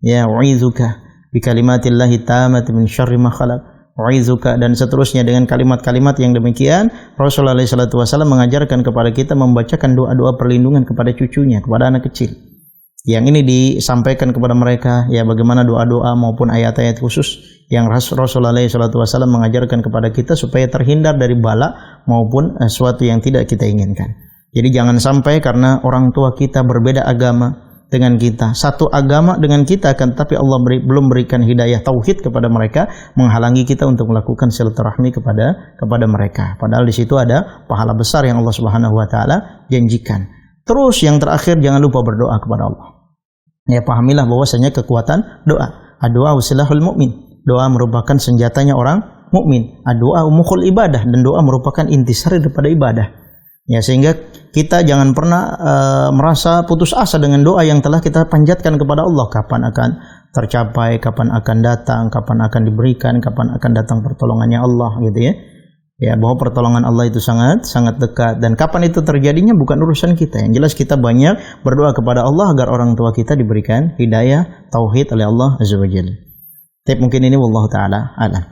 Ya, u'izuka bi kalimatillahi tammati min syarri ma khalaq. U'izuka, dan seterusnya dengan kalimat-kalimat yang demikian. Rasulullah SAW mengajarkan kepada kita membacakan doa-doa perlindungan kepada cucunya, kepada anak kecil. Yang ini disampaikan kepada mereka ya, bagaimana doa-doa maupun ayat-ayat khusus yang Rasulullah SAW mengajarkan kepada kita supaya terhindar dari bala maupun sesuatu yang tidak kita inginkan. Jadi jangan sampai karena orang tua kita berbeda agama dengan kita, satu agama dengan kita, akan tapi Allah belum berikan hidayah tauhid kepada mereka, menghalangi kita untuk melakukan silaturahmi kepada mereka. Padahal di situ ada pahala besar yang Allah Subhanahu wa taala janjikan. Terus yang terakhir, jangan lupa berdoa kepada Allah. Ya, pahamilah bahwasanya kekuatan doa. Doa usilahul mukmin. Doa merupakan senjatanya orang mukmin. Doa mukhul ibadah, dan doa merupakan intisari daripada ibadah. Ya, sehingga kita jangan pernah merasa putus asa dengan doa yang telah kita panjatkan kepada Allah. Kapan akan tercapai, kapan akan datang, kapan akan diberikan, kapan akan datang pertolongannya Allah, gitu ya. Ya, bahwa pertolongan Allah itu sangat dekat, dan kapan itu terjadinya bukan urusan kita. Yang jelas kita banyak berdoa kepada Allah agar orang tua kita diberikan hidayah tauhid oleh Allah Azza wa Jalla. Tapi mungkin ini wallahu taala alam.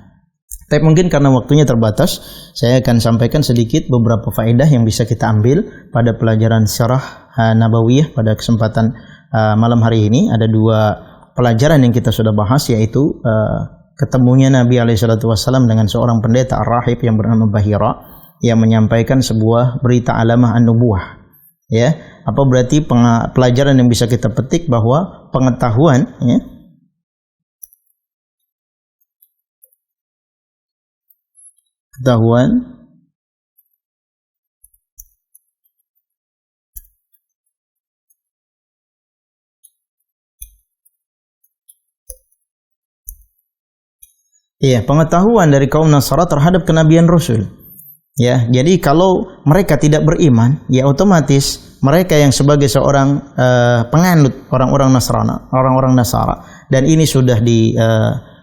Tapi mungkin karena waktunya terbatas, saya akan sampaikan sedikit beberapa faedah yang bisa kita ambil pada pelajaran Sirah Nabawiyah pada kesempatan malam hari ini. Ada 2 pelajaran yang kita sudah bahas, yaitu ketemunya Nabi SAW dengan seorang pendeta ar-rahib yang bernama Bahira, yang menyampaikan sebuah berita alamah an-nubuwah. Ya, apa berarti pelajaran yang bisa kita petik bahwa pengetahuan, ya, ketahuan pengetahuan dari kaum Nasara terhadap kenabian Rasul. Ya, jadi kalau mereka tidak beriman, ya otomatis mereka yang sebagai seorang penganut orang-orang Nasara, dan ini sudah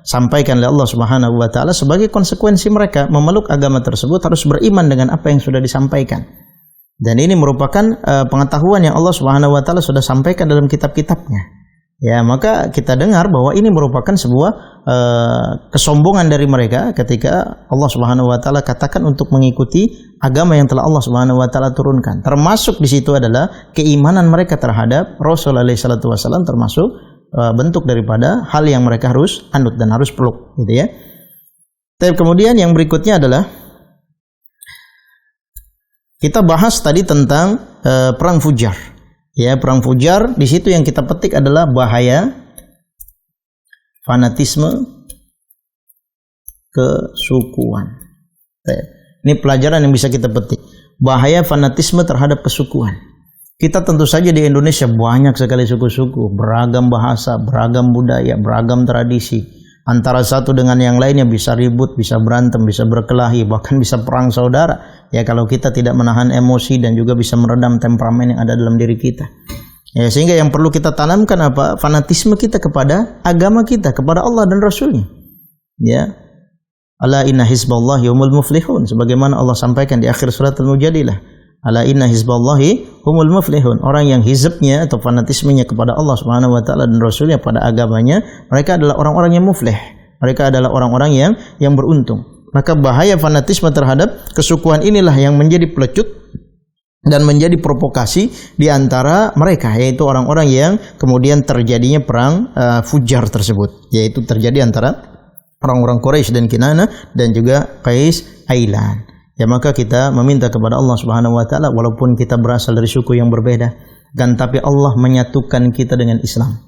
sampaikan oleh Allah Subhanahu wa taala, sebagai konsekuensi mereka memeluk agama tersebut harus beriman dengan apa yang sudah disampaikan. Dan ini merupakan pengetahuan yang Allah Subhanahu wa taala sudah sampaikan dalam kitab-kitabnya. Ya, maka kita dengar bahwa ini merupakan sebuah kesombongan dari mereka ketika Allah Subhanahu wa taala katakan untuk mengikuti agama yang telah Allah Subhanahu wa taala turunkan. Termasuk di situ adalah keimanan mereka terhadap Rasul alaihi salatu wasallam, termasuk bentuk daripada hal yang mereka harus anut dan harus peluk, gitu ya. Tapi kemudian yang berikutnya adalah kita bahas tadi tentang perang Fujar. Ya, perang Fujar, di situ yang kita petik adalah bahaya fanatisme kesukuan. Ini pelajaran yang bisa kita petik. Bahaya fanatisme terhadap kesukuan. Kita tentu saja di Indonesia banyak sekali suku-suku, beragam bahasa, beragam budaya, beragam tradisi. Antara satu dengan yang lainnya bisa ribut, bisa berantem, bisa berkelahi, bahkan bisa perang saudara. Ya, kalau kita tidak menahan emosi dan juga bisa meredam temperamen yang ada dalam diri kita. Ya, sehingga yang perlu kita tanamkan apa? Fanatisme kita kepada agama kita, kepada Allah dan Rasulnya. Ya. Ala inna hizballahi humul muflihun, sebagaimana Allah sampaikan di akhir surat Al-Mujadilah. Ala inna hizballahi humul muflihun. Orang yang hizbnya atau fanatismenya kepada Allah Subhanahu wa taala dan Rasulnya pada agamanya, mereka adalah orang-orang yang muflih. Mereka adalah orang-orang yang beruntung. Maka bahaya fanatisme terhadap kesukuan inilah yang menjadi pelecut dan menjadi provokasi di antara mereka, yaitu orang-orang yang kemudian terjadinya perang Fujar tersebut, yaitu terjadi antara orang-orang Quraisy dan Kinanah dan juga Qais Ailan. Ya, maka kita meminta kepada Allah Subhanahu wa taala, walaupun kita berasal dari suku yang berbeda, dan tapi Allah menyatukan kita dengan Islam.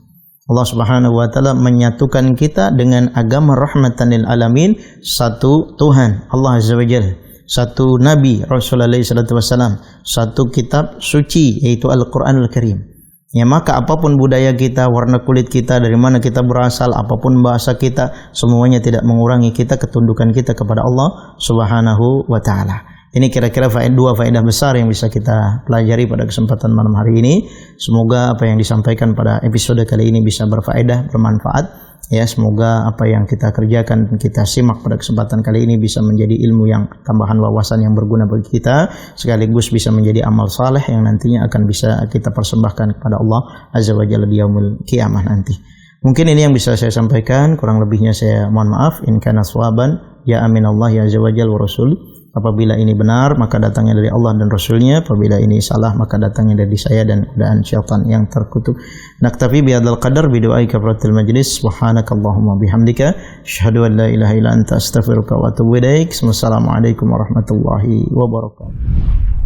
Allah Subhanahu wa taala menyatukan kita dengan agama rahmatan lil alamin, satu Tuhan Allah Azza wa Jalla, satu Nabi Rasulullah sallallahu alaihi wasallam, satu kitab suci yaitu Al-Qur'anul Karim. Ya, maka apapun budaya kita, warna kulit kita, dari mana kita berasal, apapun bahasa kita, semuanya tidak mengurangi kita ketundukan kita kepada Allah Subhanahu wa taala. Ini kira-kira 2 faedah besar yang bisa kita pelajari pada kesempatan malam hari ini. Semoga apa yang disampaikan pada episode kali ini bisa berfaedah, bermanfaat. Ya, semoga apa yang kita kerjakan dan kita simak pada kesempatan kali ini bisa menjadi ilmu yang tambahan wawasan yang berguna bagi kita, sekaligus bisa menjadi amal saleh yang nantinya akan bisa kita persembahkan kepada Allah Azza wa Jalla di yaumul qiyamah nanti. Mungkin ini yang bisa saya sampaikan, kurang lebihnya saya mohon maaf. In kana shawaban ya aminallahi azza wa jalla wa rasul. Apabila ini benar, maka datangnya dari Allah dan Rasulnya. Apabila ini salah, maka datangnya dari saya dan godaan syaitan yang terkutuk. Naktafi bihadzal qadar bidu'ai kafaratul majlis. Subhanakallahumma bihamdika asyhadu an la ilaha illa anta astaghfiruka wa atubu ilaik. Wassalamualaikum warahmatullahi wabarakatuh.